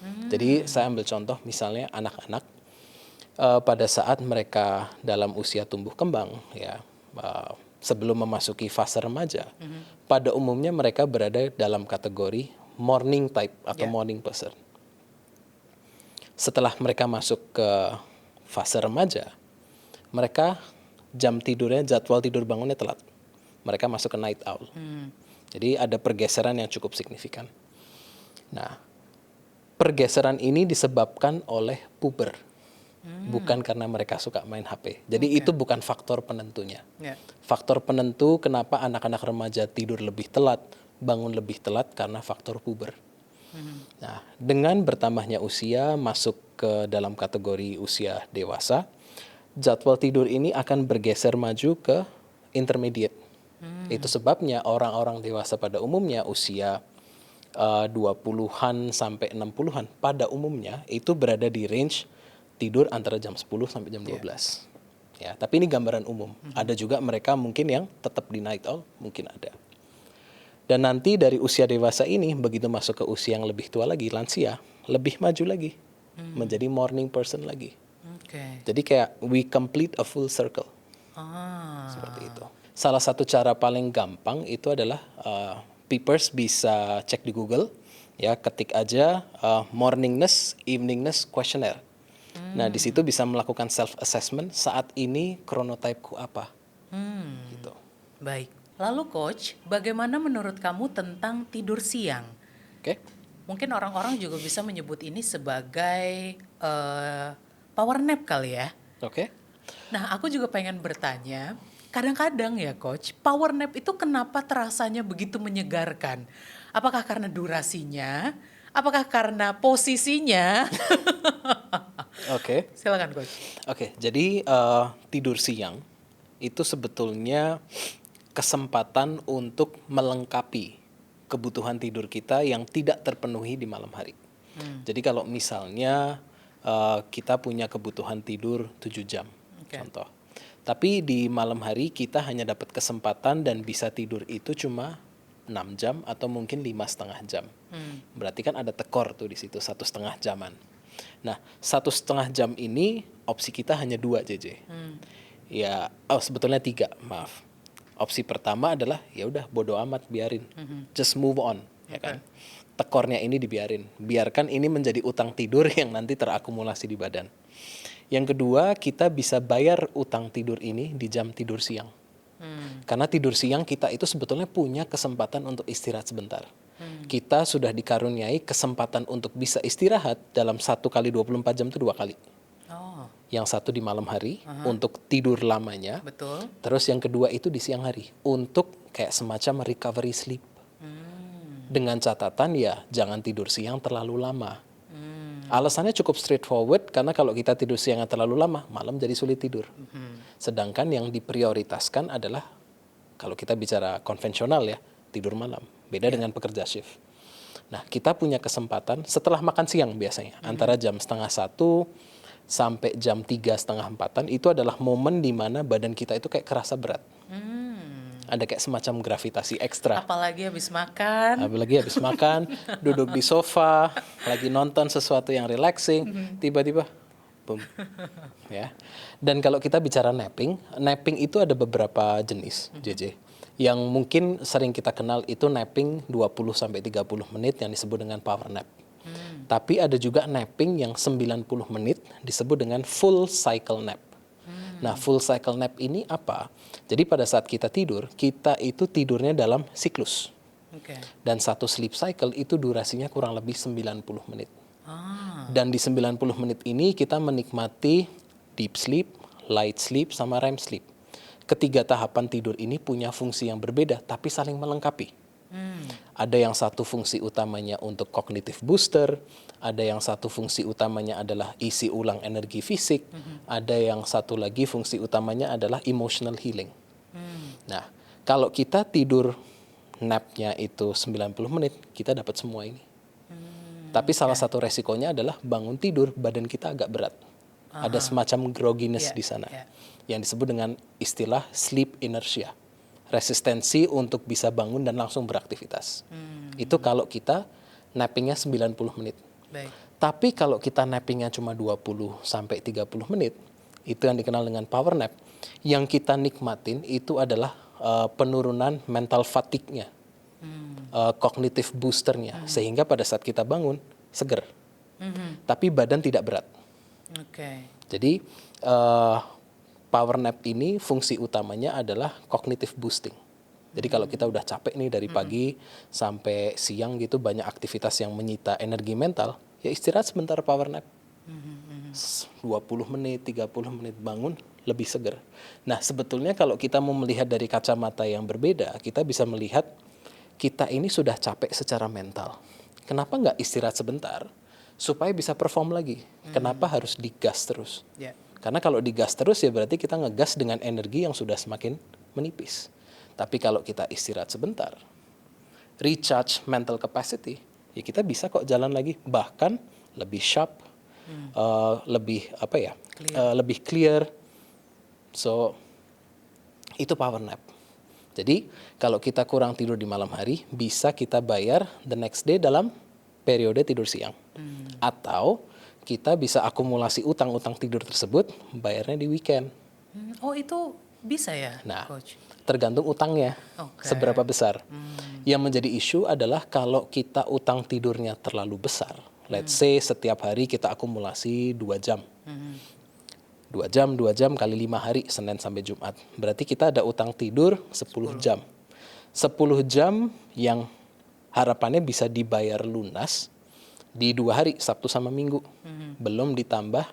[SPEAKER 1] Jadi saya ambil contoh misalnya anak-anak pada saat mereka dalam usia tumbuh kembang, ya sebelum memasuki fase remaja, pada umumnya mereka berada dalam kategori morning type atau morning person. Setelah mereka masuk ke fase remaja, mereka jadwal tidur bangunnya telat. Mereka masuk ke night owl. Jadi ada pergeseran yang cukup signifikan. Nah, pergeseran ini disebabkan oleh puber. bukan karena mereka suka main HP. Jadi itu bukan faktor penentunya.
[SPEAKER 2] Ya.
[SPEAKER 1] Faktor penentu kenapa anak-anak remaja tidur lebih telat, bangun lebih telat karena faktor puber. Nah, dengan bertambahnya usia masuk ke dalam kategori usia dewasa, jadwal tidur ini akan bergeser maju ke intermediate. Itu sebabnya orang-orang dewasa pada umumnya usia 20-an sampai 60-an pada umumnya itu berada di range tidur antara jam 10 sampai jam 12. Ya, tapi ini gambaran umum. Ada juga mereka mungkin yang tetap di night owl, mungkin ada. Dan nanti dari usia dewasa ini begitu masuk ke usia yang lebih tua lagi, lansia, lebih maju lagi. Menjadi morning person lagi.
[SPEAKER 2] Oke.
[SPEAKER 1] Jadi kayak we complete a full circle. Seperti itu. Salah satu cara paling gampang itu adalah peepers bisa cek di Google, ya ketik aja morningness, eveningness questionnaire. Nah di situ bisa melakukan self assessment saat ini chronotype-ku apa. Gitu.
[SPEAKER 2] Baik. Lalu coach, bagaimana menurut kamu tentang tidur siang?
[SPEAKER 1] Oke?
[SPEAKER 2] Mungkin orang-orang juga bisa menyebut ini sebagai power nap kali ya.
[SPEAKER 1] Oke?
[SPEAKER 2] Nah, aku juga pengen bertanya, kadang-kadang ya coach, power nap itu kenapa terasanya begitu menyegarkan? Apakah karena durasinya? Apakah karena posisinya?
[SPEAKER 1] Oke.
[SPEAKER 2] Silakan coach.
[SPEAKER 1] Oke, jadi tidur siang itu sebetulnya kesempatan untuk melengkapi kebutuhan tidur kita yang tidak terpenuhi di malam hari. Jadi kalau misalnya kita punya kebutuhan tidur 7 jam, contoh. Tapi di malam hari kita hanya dapat kesempatan dan bisa tidur itu cuma 6 jam atau mungkin 5,5 jam. Berarti kan ada tekor tuh di situ 1,5 jaman. Nah 1,5 jam ini opsi kita hanya 2 JJ. Ya, sebetulnya 3, maaf. Opsi pertama adalah ya udah bodo amat biarin, just move on, ya kan. Tekornya ini dibiarin, biarkan ini menjadi utang tidur yang nanti terakumulasi di badan. Yang kedua, kita bisa bayar utang tidur ini di jam tidur siang. Karena tidur siang kita itu sebetulnya punya kesempatan untuk istirahat sebentar. Kita sudah dikaruniai kesempatan untuk bisa istirahat dalam 1 kali 24 jam itu 2 kali.
[SPEAKER 2] Oh,
[SPEAKER 1] Yang satu di malam hari untuk tidur lamanya.
[SPEAKER 2] betul.
[SPEAKER 1] Terus yang kedua itu di siang hari untuk kayak semacam recovery sleep. Dengan catatan ya jangan tidur siang terlalu lama. Alasannya cukup straightforward karena kalau kita tidur siang yang terlalu lama, malam jadi sulit tidur. Sedangkan yang diprioritaskan adalah kalau kita bicara konvensional ya, tidur malam. Beda dengan pekerja shift. Nah, kita punya kesempatan setelah makan siang biasanya, antara jam 12:30 sampai jam 3:30, 4 itu adalah momen di mana badan kita itu kayak kerasa berat. Ada kayak semacam gravitasi ekstra.
[SPEAKER 2] Apalagi habis makan.
[SPEAKER 1] Apalagi habis makan, duduk di sofa, lagi nonton sesuatu yang relaxing, tiba-tiba boom. Ya. Dan kalau kita bicara napping, napping itu ada beberapa jenis, JJ. Yang mungkin sering kita kenal itu napping 20 sampai 30 menit yang disebut dengan power nap. Tapi ada juga napping yang 90 menit disebut dengan full cycle nap. Nah, full cycle nap ini apa? Jadi pada saat kita tidur, kita itu tidurnya dalam siklus.
[SPEAKER 2] Oke.
[SPEAKER 1] Dan satu sleep cycle itu durasinya kurang lebih 90 menit. Dan di 90 menit ini kita menikmati deep sleep, light sleep, sama REM sleep. Ketiga tahapan tidur ini punya fungsi yang berbeda, tapi saling melengkapi. Ada yang satu fungsi utamanya untuk cognitive booster, ada yang satu fungsi utamanya adalah isi ulang energi fisik, ada yang satu lagi fungsi utamanya adalah emotional healing. Nah, kalau kita tidur nap-nya itu 90 menit, kita dapat semua ini. Tapi salah satu resikonya adalah bangun tidur, badan kita agak berat. Ada semacam grogginess di sana. Yang disebut dengan istilah sleep inertia. Resistensi untuk bisa bangun dan langsung beraktivitas. Itu kalau kita nappingnya 90 menit.
[SPEAKER 2] Baik.
[SPEAKER 1] Tapi kalau kita nappingnya cuma 20 sampai 30 menit, itu yang dikenal dengan power nap. Yang kita nikmatin itu adalah penurunan mental fatigue-nya, cognitive booster-nya, sehingga pada saat kita bangun, seger. Tapi badan tidak berat.
[SPEAKER 2] Oke.
[SPEAKER 1] Jadi power nap ini fungsi utamanya adalah cognitive boosting. Jadi kalau kita udah capek nih dari pagi sampai siang gitu banyak aktivitas yang menyita energi mental, ya istirahat sebentar power nap. 20 menit, 30 menit bangun lebih seger. Nah, sebetulnya kalau kita mau melihat dari kacamata yang berbeda, kita bisa melihat kita ini sudah capek secara mental. Kenapa nggak istirahat sebentar supaya bisa perform lagi? Kenapa harus digas terus?
[SPEAKER 2] Ya.
[SPEAKER 1] Karena kalau digas terus ya berarti kita ngegas dengan energi yang sudah semakin menipis. Tapi kalau kita istirahat sebentar, recharge mental capacity, ya kita bisa kok jalan lagi, bahkan lebih sharp, lebih lebih clear. So itu power nap. Jadi kalau kita kurang tidur di malam hari, bisa kita bayar the next day dalam periode tidur siang. Atau kita bisa akumulasi utang-utang tidur tersebut, bayarnya di weekend.
[SPEAKER 2] Oh itu bisa ya,
[SPEAKER 1] Nah,
[SPEAKER 2] Coach?
[SPEAKER 1] tergantung utangnya,
[SPEAKER 2] Oke.
[SPEAKER 1] seberapa besar. Yang menjadi isu adalah kalau kita utang tidurnya terlalu besar. Let's say setiap hari kita akumulasi 2 jam. 2 jam, 2 jam kali 5 hari, Senin sampai Jumat. Berarti kita ada utang tidur 10 jam. 10 jam yang harapannya bisa dibayar lunas di 2 hari, Sabtu sama Minggu. Belum ditambah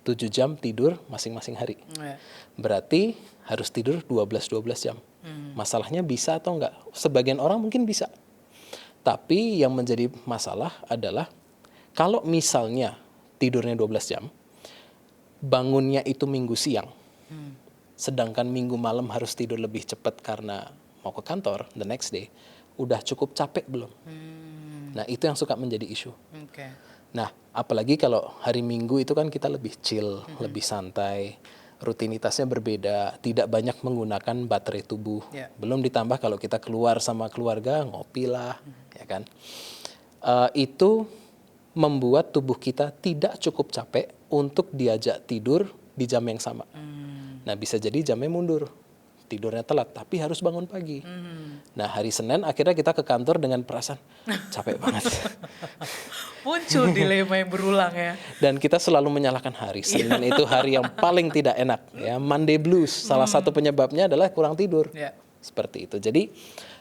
[SPEAKER 1] 7 jam tidur masing-masing hari.
[SPEAKER 2] Ya.
[SPEAKER 1] Berarti harus tidur 12 jam. Masalahnya bisa atau enggak? Sebagian orang mungkin bisa. Tapi yang menjadi masalah adalah kalau misalnya tidurnya 12 jam, bangunnya itu Minggu siang, sedangkan Minggu malam harus tidur lebih cepat karena mau ke kantor the next day, udah cukup capek belum? Nah, itu yang suka menjadi isu.
[SPEAKER 2] Oke.
[SPEAKER 1] Nah, apalagi kalau hari Minggu itu kan kita lebih chill, lebih santai, rutinitasnya berbeda, tidak banyak menggunakan baterai tubuh.
[SPEAKER 2] Ya.
[SPEAKER 1] Belum ditambah kalau kita keluar sama keluarga, ngopi lah, ya kan. Itu membuat tubuh kita tidak cukup capek untuk diajak tidur di jam yang sama. Nah, bisa jadi jamnya mundur, tidurnya telat, tapi harus bangun pagi. Nah, hari Senin akhirnya kita ke kantor dengan perasaan capek banget.
[SPEAKER 2] Muncul dilema yang berulang ya.
[SPEAKER 1] Dan kita selalu menyalahkan hari Senin itu hari yang paling tidak enak. Ya, Monday blues, salah satu penyebabnya adalah kurang tidur.
[SPEAKER 2] Ya.
[SPEAKER 1] Seperti itu. Jadi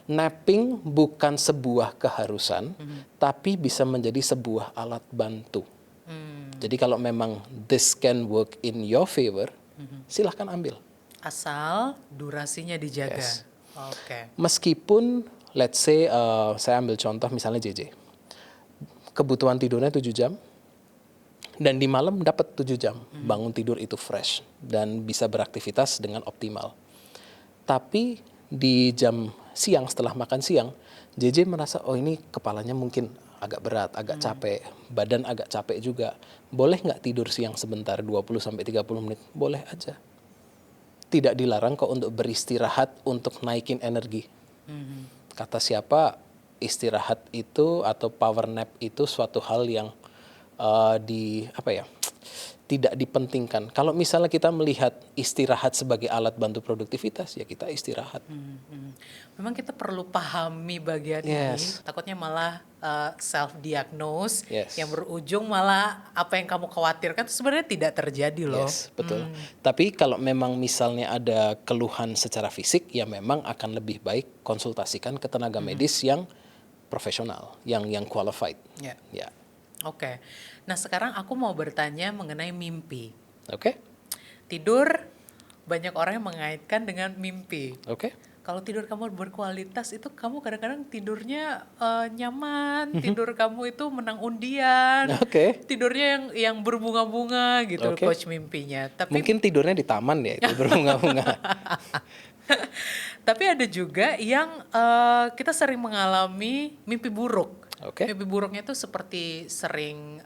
[SPEAKER 1] napping bukan sebuah keharusan, tapi bisa menjadi sebuah alat bantu. Jadi kalau memang this can work in your favor, silahkan ambil.
[SPEAKER 2] Asal durasinya dijaga.
[SPEAKER 1] Yes.
[SPEAKER 2] Oke.
[SPEAKER 1] Meskipun let's say saya ambil contoh misalnya JJ. Kebutuhan tidurnya 7 jam dan di malam dapat 7 jam. Bangun tidur itu fresh dan bisa beraktivitas dengan optimal. Tapi di jam siang setelah makan siang, JJ merasa oh ini kepalanya mungkin agak berat, agak capek, badan agak capek juga. Boleh nggak tidur siang sebentar 20-30 menit? Boleh aja. Tidak dilarang kok untuk beristirahat untuk naikin energi. Kata siapa istirahat itu atau power nap itu suatu hal yang tidak dipentingkan. Kalau misalnya kita melihat istirahat sebagai alat bantu produktivitas, ya kita istirahat.
[SPEAKER 2] Memang kita perlu pahami bagian
[SPEAKER 1] Yes.
[SPEAKER 2] ini. Takutnya malah self-diagnose
[SPEAKER 1] Yes.
[SPEAKER 2] yang berujung malah apa yang kamu khawatirkan itu sebenarnya tidak terjadi loh.
[SPEAKER 1] Yes, betul. Tapi kalau memang misalnya ada keluhan secara fisik, ya memang akan lebih baik konsultasikan ke tenaga medis yang profesional, yang qualified.
[SPEAKER 2] Ya.
[SPEAKER 1] Ya.
[SPEAKER 2] Oke. Nah, sekarang aku mau bertanya mengenai mimpi.
[SPEAKER 1] Oke?
[SPEAKER 2] Tidur banyak orang yang mengaitkan dengan mimpi.
[SPEAKER 1] Oke?
[SPEAKER 2] Kalau tidur kamu berkualitas itu kamu kadang-kadang tidurnya nyaman, tidur kamu itu menang undian,
[SPEAKER 1] Oke.
[SPEAKER 2] tidurnya yang berbunga-bunga gitu
[SPEAKER 1] Oke.
[SPEAKER 2] coach mimpinya. Tapi
[SPEAKER 1] Mungkin tidurnya di taman ya, itu berbunga-bunga.
[SPEAKER 2] tapi ada juga yang kita sering mengalami mimpi buruk.
[SPEAKER 1] Oke.
[SPEAKER 2] Mimpi buruknya itu seperti sering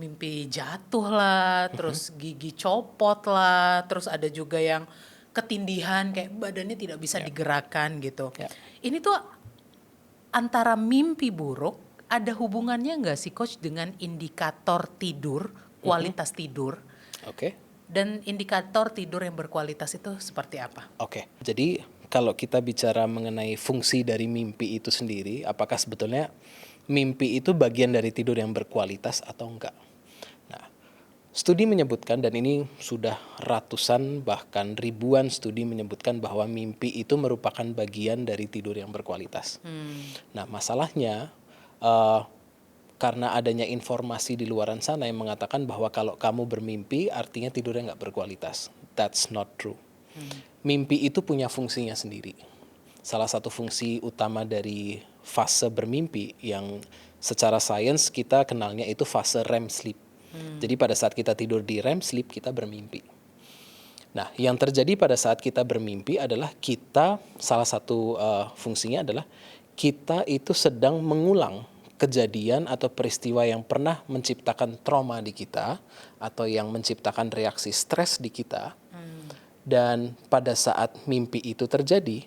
[SPEAKER 2] mimpi jatuh lah, terus gigi copot lah, terus ada juga yang ketindihan kayak badannya tidak bisa digerakkan gitu.
[SPEAKER 1] Ya.
[SPEAKER 2] Ini tuh antara mimpi buruk ada hubungannya nggak sih coach dengan indikator tidur, kualitas tidur,
[SPEAKER 1] Oke.
[SPEAKER 2] dan indikator tidur yang berkualitas itu seperti apa?
[SPEAKER 1] Oke. Jadi kalau kita bicara mengenai fungsi dari mimpi itu sendiri, apakah sebetulnya mimpi itu bagian dari tidur yang berkualitas atau enggak? Nah, studi menyebutkan, dan ini sudah ratusan bahkan ribuan studi menyebutkan bahwa mimpi itu merupakan bagian dari tidur yang berkualitas. Nah, masalahnya karena adanya informasi di luaran sana yang mengatakan bahwa kalau kamu bermimpi artinya tidurnya nggak berkualitas. That's not true. Mimpi itu punya fungsinya sendiri. Salah satu fungsi utama dari fase bermimpi yang secara sains kita kenalnya itu fase REM sleep. Jadi pada saat kita tidur di REM sleep kita bermimpi. Nah, yang terjadi pada saat kita bermimpi adalah kita salah satu fungsinya adalah kita itu sedang mengulang kejadian atau peristiwa yang pernah menciptakan trauma di kita atau yang menciptakan reaksi stres di kita. Dan pada saat mimpi itu terjadi,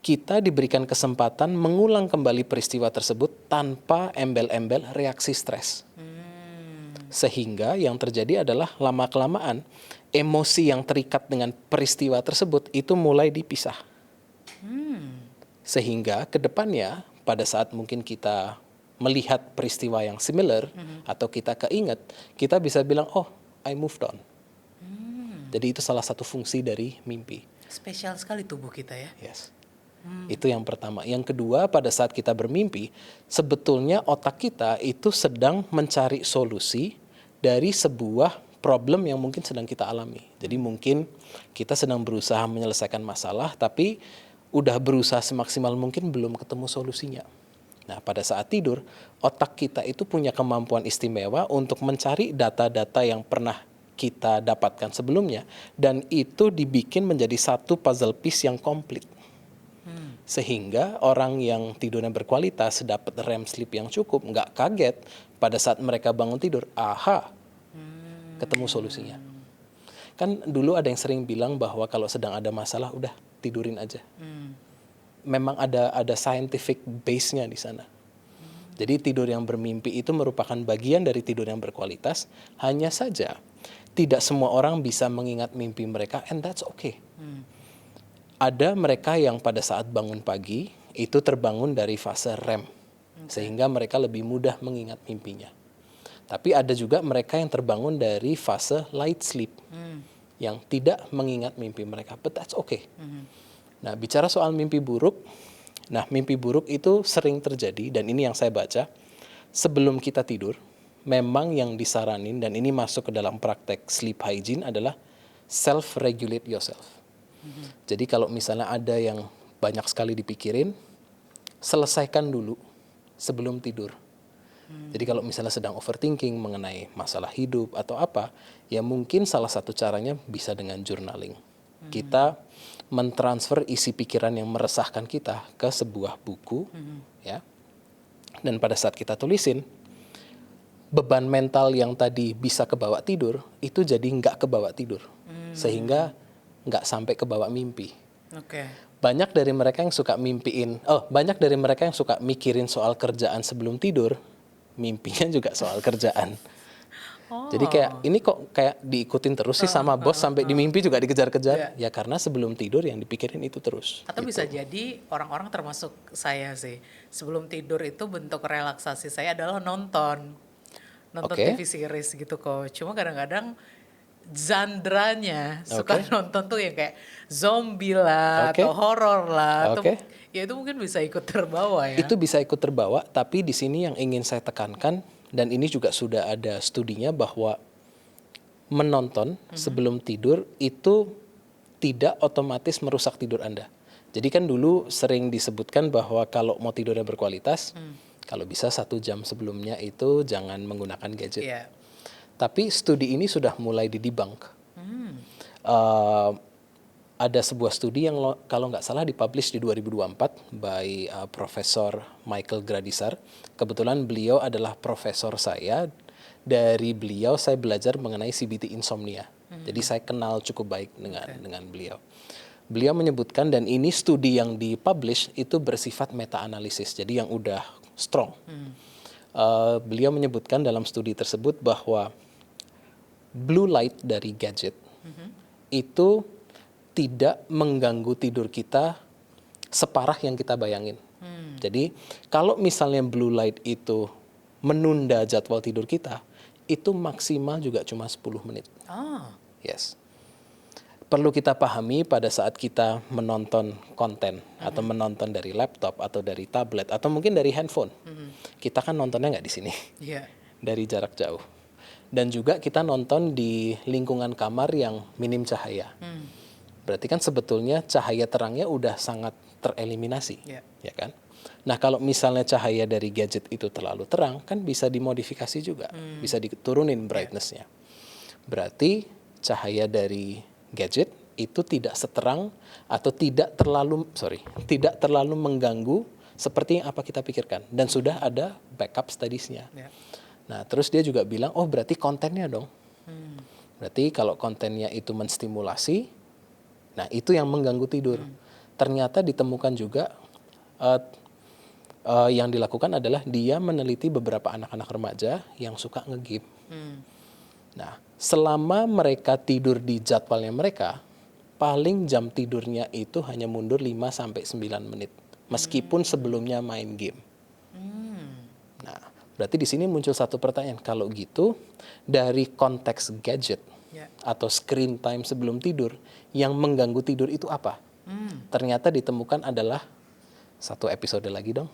[SPEAKER 1] kita diberikan kesempatan mengulang kembali peristiwa tersebut tanpa embel-embel reaksi stres. Sehingga yang terjadi adalah lama-kelamaan emosi yang terikat dengan peristiwa tersebut itu mulai dipisah. Sehingga ke depannya pada saat mungkin kita melihat peristiwa yang similar atau kita keinget, kita bisa bilang, oh, I moved on. Jadi itu salah satu fungsi dari mimpi.
[SPEAKER 2] Spesial sekali tubuh kita ya.
[SPEAKER 1] Yes. Itu yang pertama. Yang kedua, pada saat kita bermimpi, sebetulnya otak kita itu sedang mencari solusi dari sebuah problem yang mungkin sedang kita alami. Jadi mungkin kita sedang berusaha menyelesaikan masalah, tapi udah berusaha semaksimal mungkin belum ketemu solusinya. Nah, pada saat tidur, otak kita itu punya kemampuan istimewa untuk mencari data-data yang pernah kita dapatkan sebelumnya, dan itu dibikin menjadi satu puzzle piece yang komplit. Sehingga orang yang tidurnya berkualitas, dapat REM sleep yang cukup, nggak kaget pada saat mereka bangun tidur, ketemu solusinya. Kan dulu ada yang sering bilang bahwa kalau sedang ada masalah, udah tidurin aja. Memang ada scientific base-nya di sana. Jadi tidur yang bermimpi itu merupakan bagian dari tidur yang berkualitas. Hanya saja tidak semua orang bisa mengingat mimpi mereka, and that's okay. Ada mereka yang pada saat bangun pagi itu terbangun dari fase REM, sehingga mereka lebih mudah mengingat mimpinya. Tapi ada juga mereka yang terbangun dari fase light sleep, yang tidak mengingat mimpi mereka, but that's okay. Nah, bicara soal mimpi buruk, mimpi buruk itu sering terjadi, dan ini yang saya baca, sebelum kita tidur, memang yang disaranin, dan ini masuk ke dalam praktek sleep hygiene adalah self-regulate yourself. Jadi kalau misalnya ada yang banyak sekali dipikirin, selesaikan dulu sebelum tidur. Jadi kalau misalnya sedang overthinking mengenai masalah hidup atau apa, ya mungkin salah satu caranya bisa dengan journaling. Kita mentransfer isi pikiran yang meresahkan kita ke sebuah buku, ya. Dan pada saat kita tulisin, beban mental yang tadi bisa kebawa tidur, itu jadi nggak kebawa tidur. Sehingga nggak sampai kebawa mimpi. Banyak dari mereka yang suka banyak dari mereka yang suka mikirin soal kerjaan sebelum tidur, mimpinya juga soal kerjaan. Jadi ini kok kayak diikutin terus sih sama bos sampai di mimpi juga dikejar-kejar. Ya karena sebelum tidur yang dipikirin itu terus.
[SPEAKER 2] Atau bisa jadi orang-orang termasuk saya sih, sebelum tidur itu bentuk relaksasi saya adalah nonton TV series gitu kok. Cuma kadang-kadang genre-nya suka nonton tuh yang kayak zombie lah atau horor lah. Ya itu mungkin bisa ikut terbawa ya.
[SPEAKER 1] Itu bisa ikut terbawa, tapi di sini yang ingin saya tekankan, dan ini juga sudah ada studinya, bahwa menonton sebelum tidur itu tidak otomatis merusak tidur Anda. Jadi kan dulu sering disebutkan bahwa kalau mau tidurnya berkualitas, kalau bisa 1 jam sebelumnya itu jangan menggunakan gadget. Tapi studi ini sudah mulai didebunk. Ada sebuah studi yang kalau nggak salah dipublish di 2024 by Profesor Michael Gradisar. Kebetulan beliau adalah profesor saya. Dari beliau saya belajar mengenai CBT insomnia. Jadi saya kenal cukup baik dengan beliau. Beliau menyebutkan, dan ini studi yang dipublish itu bersifat meta-analisis, jadi yang udah strong. Beliau menyebutkan dalam studi tersebut bahwa blue light dari gadget itu tidak mengganggu tidur kita separah yang kita bayangin. Jadi kalau misalnya blue light itu menunda jadwal tidur kita, itu maksimal juga cuma 10 menit. Yes. perlu kita pahami pada saat kita menonton konten atau menonton dari laptop atau dari tablet atau mungkin dari handphone. Kita kan nontonnya nggak di sini,
[SPEAKER 2] Iya.
[SPEAKER 1] dari jarak jauh. Dan juga kita nonton di lingkungan kamar yang minim cahaya. Berarti kan sebetulnya cahaya terangnya udah sangat tereliminasi,
[SPEAKER 2] Iya.
[SPEAKER 1] ya kan? Nah, kalau misalnya cahaya dari gadget itu terlalu terang, kan bisa dimodifikasi juga, bisa diturunin brightness-nya. Berarti cahaya dari gadget itu tidak seterang atau tidak terlalu mengganggu seperti yang apa kita pikirkan. Dan sudah ada backup studies-nya.
[SPEAKER 2] Iya.
[SPEAKER 1] Nah, terus dia juga bilang, oh berarti kontennya dong. Berarti kalau kontennya itu menstimulasi, nah itu yang mengganggu tidur. Ternyata ditemukan juga yang dilakukan adalah dia meneliti beberapa anak-anak remaja yang suka nge-game. Nah, selama mereka tidur di jadwalnya mereka, paling jam tidurnya itu hanya mundur 5-9 menit. Meskipun sebelumnya main game. Nah, berarti di sini muncul satu pertanyaan. Kalau gitu, dari konteks gadget
[SPEAKER 2] Ya.
[SPEAKER 1] atau screen time sebelum tidur, yang mengganggu tidur itu apa? Ternyata ditemukan adalah satu episode lagi dong.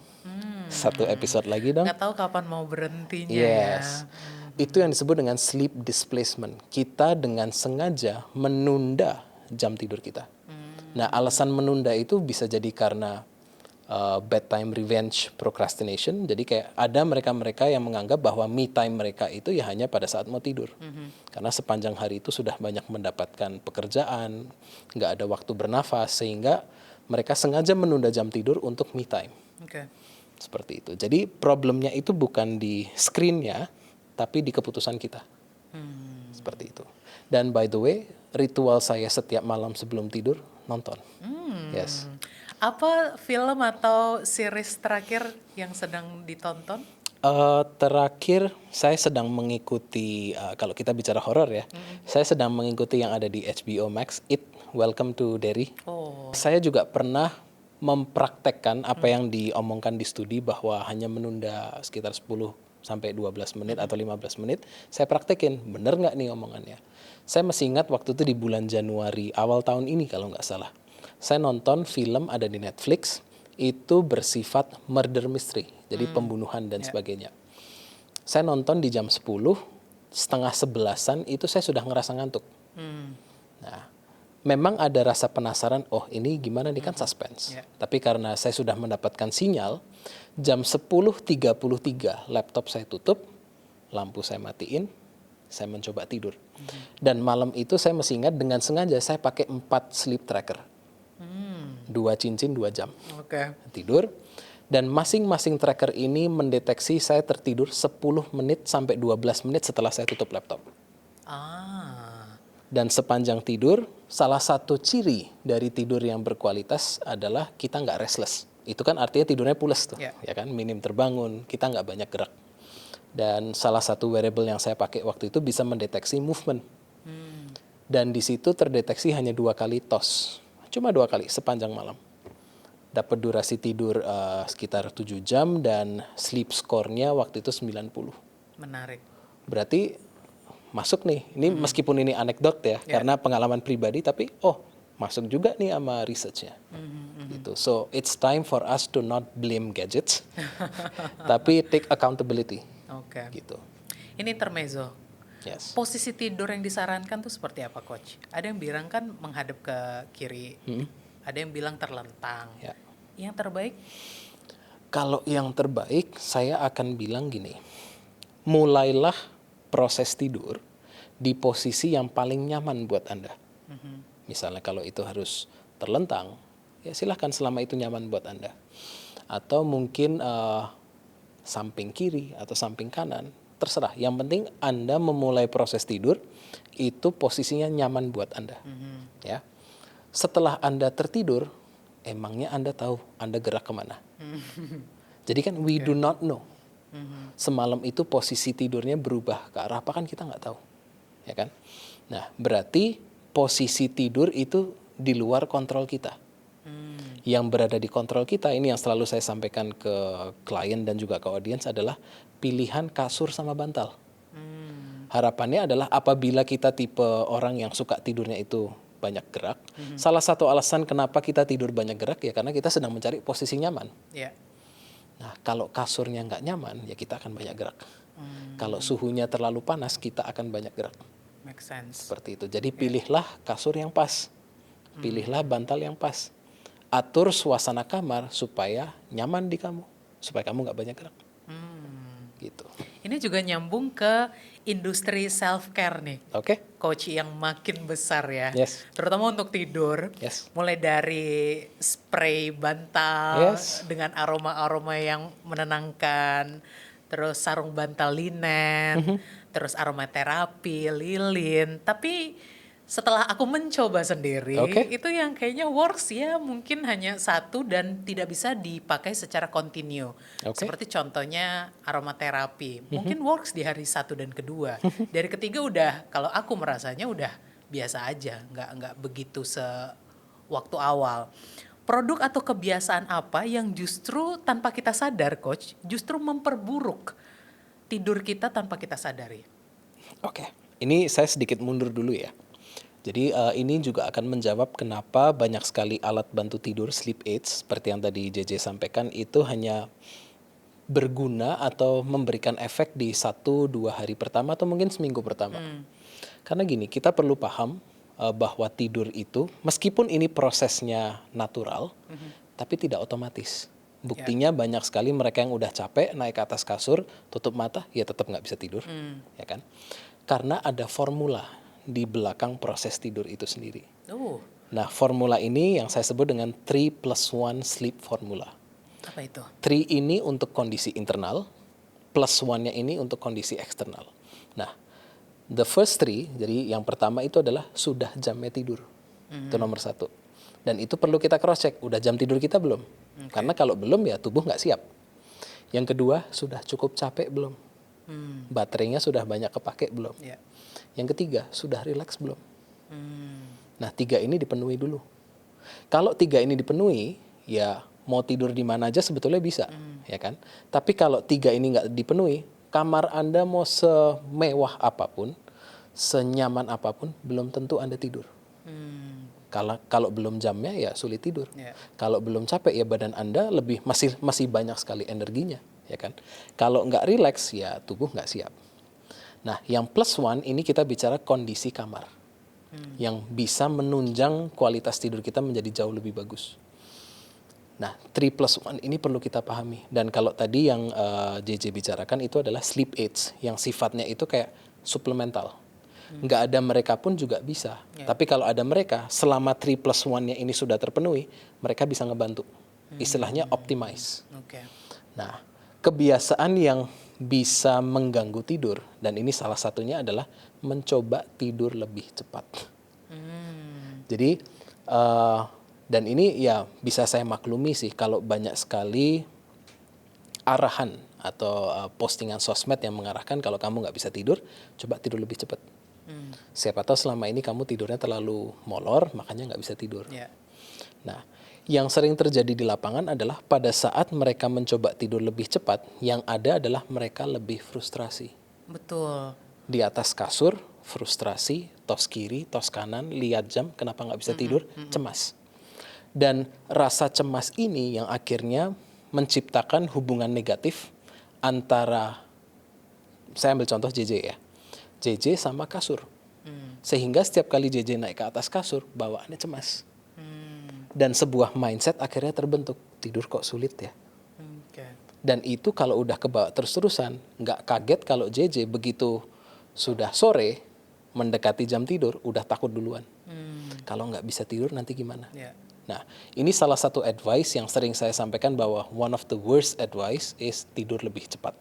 [SPEAKER 1] Satu episode lagi dong.
[SPEAKER 2] Nggak tahu kapan mau berhentinya
[SPEAKER 1] Yes.
[SPEAKER 2] ya.
[SPEAKER 1] Itu yang disebut dengan sleep displacement. Kita dengan sengaja menunda jam tidur kita. Nah, alasan menunda itu bisa jadi karena bedtime revenge procrastination. Jadi kayak ada mereka-mereka yang menganggap bahwa me time mereka itu ya hanya pada saat mau tidur. Karena sepanjang hari itu sudah banyak mendapatkan pekerjaan, nggak ada waktu bernafas, sehingga mereka sengaja menunda jam tidur untuk me time.
[SPEAKER 2] Oke.
[SPEAKER 1] Seperti itu. Jadi problemnya itu bukan di screen-nya, tapi di keputusan kita. Seperti itu. Dan by the way, ritual saya setiap malam sebelum tidur nonton. Yes.
[SPEAKER 2] Apa film atau series terakhir yang sedang ditonton?
[SPEAKER 1] Terakhir saya sedang mengikuti kalau kita bicara horor ya, saya sedang mengikuti yang ada di HBO Max, It, Welcome to Derry.
[SPEAKER 2] Oh.
[SPEAKER 1] Saya juga pernah mempraktekkan apa yang diomongkan di studi bahwa hanya menunda sekitar 10 sampai 12 menit atau 15 menit. Saya praktekin, bener nggak nih omongannya. Saya masih ingat waktu itu di bulan Januari awal tahun ini kalau nggak salah. Saya nonton film ada di Netflix, itu bersifat murder mystery, jadi pembunuhan dan sebagainya. Saya nonton di jam 10, setengah 11-an itu saya sudah ngerasa ngantuk. Nah, memang ada rasa penasaran, oh ini gimana nih kan suspense.
[SPEAKER 2] Yeah.
[SPEAKER 1] Tapi karena saya sudah mendapatkan sinyal, jam 10.33 laptop saya tutup, lampu saya matiin, saya mencoba tidur. Dan malam itu saya masih ingat dengan sengaja saya pakai 4 sleep tracker. 2 cincin 2 jam.
[SPEAKER 2] Oke.
[SPEAKER 1] Tidur. Dan masing-masing tracker ini mendeteksi saya tertidur 10 menit sampai 12 menit setelah saya tutup laptop. Dan sepanjang tidur, salah satu ciri dari tidur yang berkualitas adalah kita nggak restless. Itu kan artinya tidurnya pules tuh,
[SPEAKER 2] Yeah.
[SPEAKER 1] ya kan? Minim terbangun, kita nggak banyak gerak. Dan salah satu wearable yang saya pakai waktu itu bisa mendeteksi movement. Dan di situ terdeteksi hanya 2 kali tos. Cuma 2 kali sepanjang malam. Dapat durasi tidur sekitar 7 jam dan sleep score-nya waktu itu 90.
[SPEAKER 2] Menarik.
[SPEAKER 1] Berarti masuk nih. Ini meskipun ini anekdot ya, karena pengalaman pribadi, tapi masuk juga nih sama research-nya. Gitu. So it's time for us to not blame gadgets, tapi take accountability.
[SPEAKER 2] Oke.
[SPEAKER 1] Gitu.
[SPEAKER 2] Ini intermezzo.
[SPEAKER 1] Yes.
[SPEAKER 2] Posisi tidur yang disarankan tuh seperti apa, Coach? Ada yang bilang kan menghadap ke kiri, ada yang bilang terlentang.
[SPEAKER 1] Ya.
[SPEAKER 2] Yang terbaik?
[SPEAKER 1] Kalau yang terbaik, saya akan bilang gini. Mulailah proses tidur di posisi yang paling nyaman buat Anda. Misalnya kalau itu harus terlentang, ya silahkan selama itu nyaman buat Anda. Atau mungkin samping kiri atau samping kanan, terserah. Yang penting Anda memulai proses tidur, itu posisinya nyaman buat Anda. Ya. Setelah Anda tertidur, emangnya Anda tahu Anda gerak kemana? Jadi kan we do not know. Semalam itu posisi tidurnya berubah ke arah apa kan kita nggak tahu, ya kan? Nah, berarti posisi tidur itu di luar kontrol kita. Yang berada di kontrol kita, ini yang selalu saya sampaikan ke klien dan juga ke audiens adalah pilihan kasur sama bantal. Harapannya adalah apabila kita tipe orang yang suka tidurnya itu banyak gerak. Salah satu alasan kenapa kita tidur banyak gerak ya karena kita sedang mencari posisi nyaman.
[SPEAKER 2] Ya.
[SPEAKER 1] Nah, kalau kasurnya nggak nyaman, ya kita akan banyak gerak. Kalau suhunya terlalu panas, kita akan banyak gerak.
[SPEAKER 2] Make sense.
[SPEAKER 1] Seperti itu. Jadi pilihlah kasur yang pas. Pilihlah bantal yang pas. Atur suasana kamar supaya nyaman di kamu. Supaya kamu nggak banyak gerak. Gitu.
[SPEAKER 2] Ini juga nyambung ke industri self-care nih.
[SPEAKER 1] Oke?
[SPEAKER 2] Coach, yang makin besar ya.
[SPEAKER 1] Yes.
[SPEAKER 2] Terutama untuk tidur.
[SPEAKER 1] Yes.
[SPEAKER 2] Mulai dari spray bantal
[SPEAKER 1] Yes.
[SPEAKER 2] dengan aroma-aroma yang menenangkan. Terus sarung bantal linen. Terus aromaterapi, lilin. Tapi setelah aku mencoba sendiri,
[SPEAKER 1] Oke.
[SPEAKER 2] itu yang kayaknya works ya mungkin hanya satu dan tidak bisa dipakai secara kontinu.
[SPEAKER 1] Oke.
[SPEAKER 2] Seperti contohnya aromaterapi, mungkin works di hari satu dan kedua. Dari ketiga udah, kalau aku merasanya udah biasa aja, nggak begitu sewaktu awal. Produk atau kebiasaan apa yang justru tanpa kita sadar, Coach, justru memperburuk tidur kita tanpa kita sadari?
[SPEAKER 1] Oke. Ini saya sedikit mundur dulu ya. Jadi ini juga akan menjawab kenapa banyak sekali alat bantu tidur sleep aids seperti yang tadi JJ sampaikan itu hanya berguna atau memberikan efek di 1-2 hari pertama atau mungkin seminggu pertama. Karena gini, kita perlu paham bahwa tidur itu meskipun ini prosesnya natural, tapi tidak otomatis. Buktinya banyak sekali mereka yang udah capek naik ke atas kasur, tutup mata, ya tetap nggak bisa tidur, ya kan? Karena ada formula di belakang proses tidur itu sendiri. Nah, formula ini yang saya sebut dengan 3+1 sleep formula.
[SPEAKER 2] Apa itu?
[SPEAKER 1] 3 ini untuk kondisi internal, plus 1-nya ini untuk kondisi eksternal. Nah, the first 3, jadi yang pertama itu adalah sudah jamnya tidur. Itu nomor 1. Dan itu perlu kita cross check, udah jam tidur kita belum? Karena kalau belum ya tubuh nggak siap. Yang kedua, sudah cukup capek belum? Baterainya sudah banyak kepake belum?
[SPEAKER 2] Yeah.
[SPEAKER 1] Yang ketiga, sudah rileks belum? Nah, 3 ini dipenuhi dulu. Kalau 3 ini dipenuhi, ya mau tidur di mana aja sebetulnya bisa, ya kan? Tapi kalau 3 ini nggak dipenuhi, kamar Anda mau semewah apapun, senyaman apapun, belum tentu Anda tidur. Kalau belum jamnya, ya sulit tidur.
[SPEAKER 2] Yeah.
[SPEAKER 1] Kalau belum capek, ya badan Anda masih banyak sekali energinya, ya kan? Kalau nggak rileks, ya tubuh nggak siap. Nah, yang +1 ini kita bicara kondisi kamar yang bisa menunjang kualitas tidur kita menjadi jauh lebih bagus. Nah, 3+1 ini perlu kita pahami. Dan kalau tadi yang JJ bicarakan itu adalah sleep aids yang sifatnya itu kayak suplemental. Nggak ada mereka pun juga bisa. Tapi kalau ada mereka, selama 3+1-nya ini sudah terpenuhi, mereka bisa ngebantu. Istilahnya optimize.
[SPEAKER 2] Oke.
[SPEAKER 1] Nah, kebiasaan yang bisa mengganggu tidur, dan ini salah satunya adalah mencoba tidur lebih cepat. Jadi, dan ini ya bisa saya maklumi sih kalau banyak sekali arahan atau postingan sosmed yang mengarahkan kalau kamu nggak bisa tidur, coba tidur lebih cepat. Siapa tahu selama ini kamu tidurnya terlalu molor, makanya nggak bisa tidur.
[SPEAKER 2] Yeah.
[SPEAKER 1] Nah, yang sering terjadi di lapangan adalah pada saat mereka mencoba tidur lebih cepat, yang ada adalah mereka lebih frustrasi.
[SPEAKER 2] Betul.
[SPEAKER 1] Di atas kasur, frustrasi, tos kiri, tos kanan, lihat jam, kenapa nggak bisa tidur, cemas. Dan rasa cemas ini yang akhirnya menciptakan hubungan negatif antara, saya ambil contoh JJ ya, JJ sama kasur. Sehingga setiap kali JJ naik ke atas kasur, bawaannya cemas. Dan sebuah mindset akhirnya terbentuk, tidur kok sulit ya. Dan itu kalau udah kebawa terus-terusan, nggak kaget kalau JJ begitu sudah sore, mendekati jam tidur, udah takut duluan. Kalau nggak bisa tidur nanti gimana?
[SPEAKER 2] Yeah.
[SPEAKER 1] Nah, ini salah satu advice yang sering saya sampaikan bahwa one of the worst advice is tidur lebih cepat.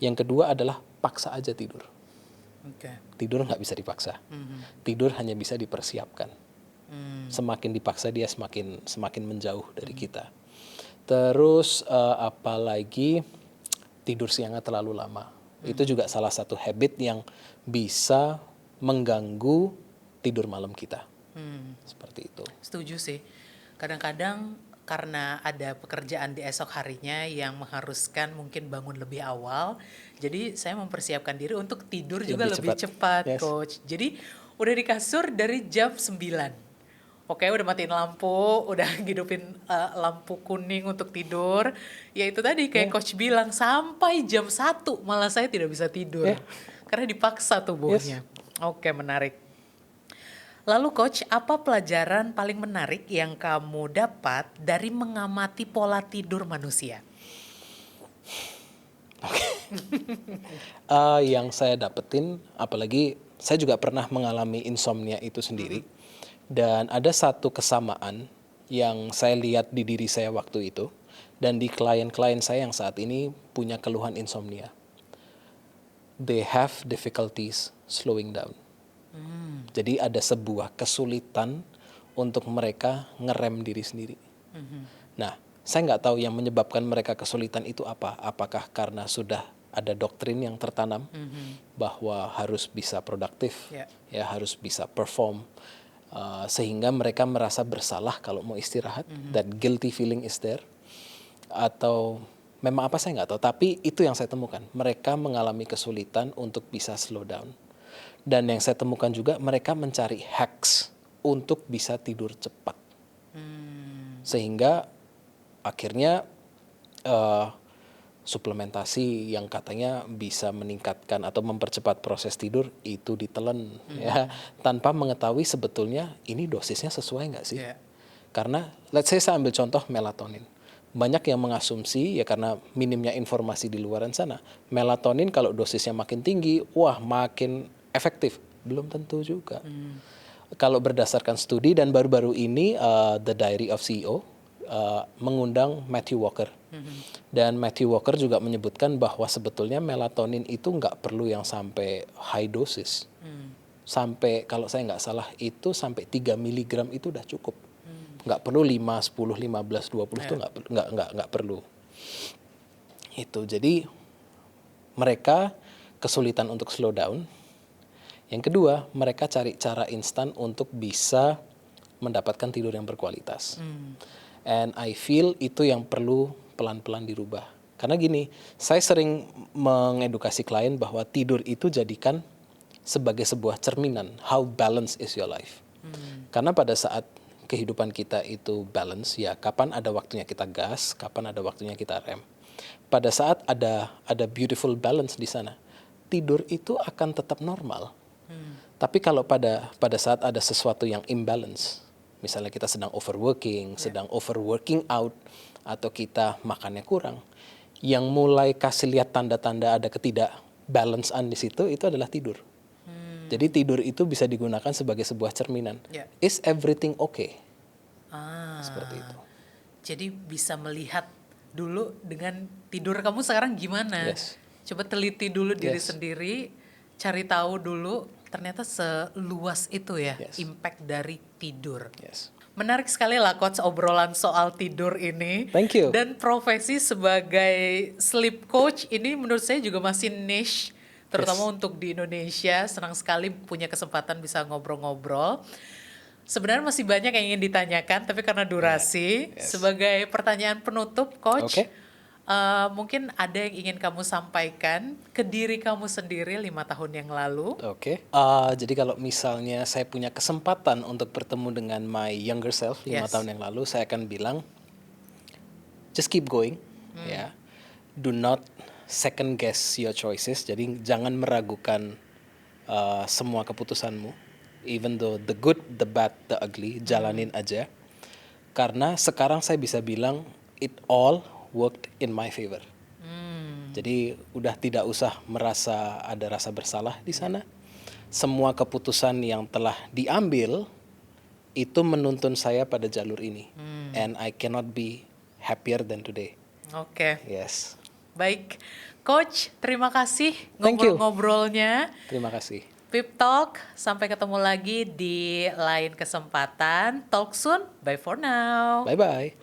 [SPEAKER 1] Yang kedua adalah paksa aja tidur. Tidur nggak bisa dipaksa. Tidur hanya bisa dipersiapkan. Semakin dipaksa dia semakin menjauh dari kita. Terus apalagi tidur siangnya terlalu lama. Itu juga salah satu habit yang bisa mengganggu tidur malam kita. Seperti itu.
[SPEAKER 2] Setuju sih. Kadang-kadang karena ada pekerjaan di esok harinya yang mengharuskan mungkin bangun lebih awal, jadi saya mempersiapkan diri untuk tidur juga lebih cepat,
[SPEAKER 1] Yes.
[SPEAKER 2] Coach. Jadi udah di kasur dari jam 9. Oke, udah matiin lampu, udah ngidupin lampu kuning untuk tidur. Ya itu tadi kayak
[SPEAKER 1] Yeah.
[SPEAKER 2] coach bilang, sampai jam 1 malah saya tidak bisa tidur.
[SPEAKER 1] Yeah.
[SPEAKER 2] Karena dipaksa tubuhnya. Oke, menarik. Lalu coach, apa pelajaran paling menarik yang kamu dapat dari mengamati pola tidur manusia?
[SPEAKER 1] Yang saya dapetin, apalagi saya juga pernah mengalami insomnia itu sendiri. Dan ada satu kesamaan yang saya lihat di diri saya waktu itu dan di klien-klien saya yang saat ini punya keluhan insomnia. They have difficulties slowing down. Jadi ada sebuah kesulitan untuk mereka ngerem diri sendiri. Nah, saya nggak tahu yang menyebabkan mereka kesulitan itu apa. Apakah karena sudah ada doktrin yang tertanam bahwa harus bisa produktif, ya harus bisa perform, sehingga mereka merasa bersalah kalau mau istirahat. That guilty feeling is there. Atau memang apa saya nggak tahu. Tapi itu yang saya temukan. Mereka mengalami kesulitan untuk bisa slow down. Dan yang saya temukan juga mereka mencari hacks untuk bisa tidur cepat. Sehingga akhirnya suplementasi yang katanya bisa meningkatkan atau mempercepat proses tidur itu ditelan ya, tanpa mengetahui sebetulnya ini dosisnya sesuai nggak sih? Karena let's say saya ambil contoh melatonin. Banyak yang mengasumsi ya karena minimnya informasi di luaran sana, melatonin kalau dosisnya makin tinggi, wah makin efektif. Belum tentu juga. Kalau berdasarkan studi dan baru-baru ini The Diary of CEO mengundang Matthew Walker. Dan Matthew Walker juga menyebutkan bahwa sebetulnya melatonin itu nggak perlu yang sampai high dosis. Sampai kalau saya nggak salah itu sampai 3 miligram itu udah cukup. Nggak perlu 5, 10, 15, 20 itu nggak perlu. Itu jadi mereka kesulitan untuk slow down. Yang kedua, mereka cari cara instan untuk bisa mendapatkan tidur yang berkualitas. And I feel itu yang perlu pelan-pelan dirubah. Karena gini, saya sering mengedukasi klien bahwa tidur itu jadikan sebagai sebuah cerminan. How balanced is your life? Karena pada saat kehidupan kita itu balance, ya kapan ada waktunya kita gas, kapan ada waktunya kita rem. Pada saat ada beautiful balance di sana, tidur itu akan tetap normal. Tapi kalau pada saat ada sesuatu yang imbalance, misalnya kita sedang overworking, sedang overworking out, atau kita makannya kurang, yang mulai kasih lihat tanda-tanda ada ketidakbalancean di situ, itu adalah tidur. Jadi tidur itu bisa digunakan sebagai sebuah cerminan. Is everything okay? Seperti itu.
[SPEAKER 2] Jadi bisa melihat dulu dengan tidur kamu sekarang gimana. Coba teliti dulu diri sendiri, cari tahu dulu ternyata seluas itu ya impact dari tidur. Menarik sekali lah coach obrolan soal tidur ini.
[SPEAKER 1] Thank you.
[SPEAKER 2] Dan profesi sebagai sleep coach ini menurut saya juga masih niche, terutama untuk di Indonesia. Senang sekali punya kesempatan bisa ngobrol-ngobrol. Sebenarnya masih banyak yang ingin ditanyakan, tapi karena durasi, sebagai pertanyaan penutup coach, mungkin ada yang ingin kamu sampaikan ke diri kamu sendiri 5 tahun yang lalu.
[SPEAKER 1] Jadi kalau misalnya saya punya kesempatan untuk bertemu dengan my younger self 5 tahun yang lalu, saya akan bilang, just keep going, ya. Do not second guess your choices. Jadi jangan meragukan semua keputusanmu, even though the good, the bad, the ugly, jalanin aja. Karena sekarang saya bisa bilang it all worked in my favor. Jadi udah tidak usah merasa ada rasa bersalah di sana. Semua keputusan yang telah diambil itu menuntun saya pada jalur ini. And I cannot be happier than today. Yes.
[SPEAKER 2] Baik, Coach, terima kasih ngobrol-ngobrolnya.
[SPEAKER 1] Terima kasih.
[SPEAKER 2] Pip Talk, sampai ketemu lagi di lain kesempatan. Talk soon, bye for now.
[SPEAKER 1] Bye-bye.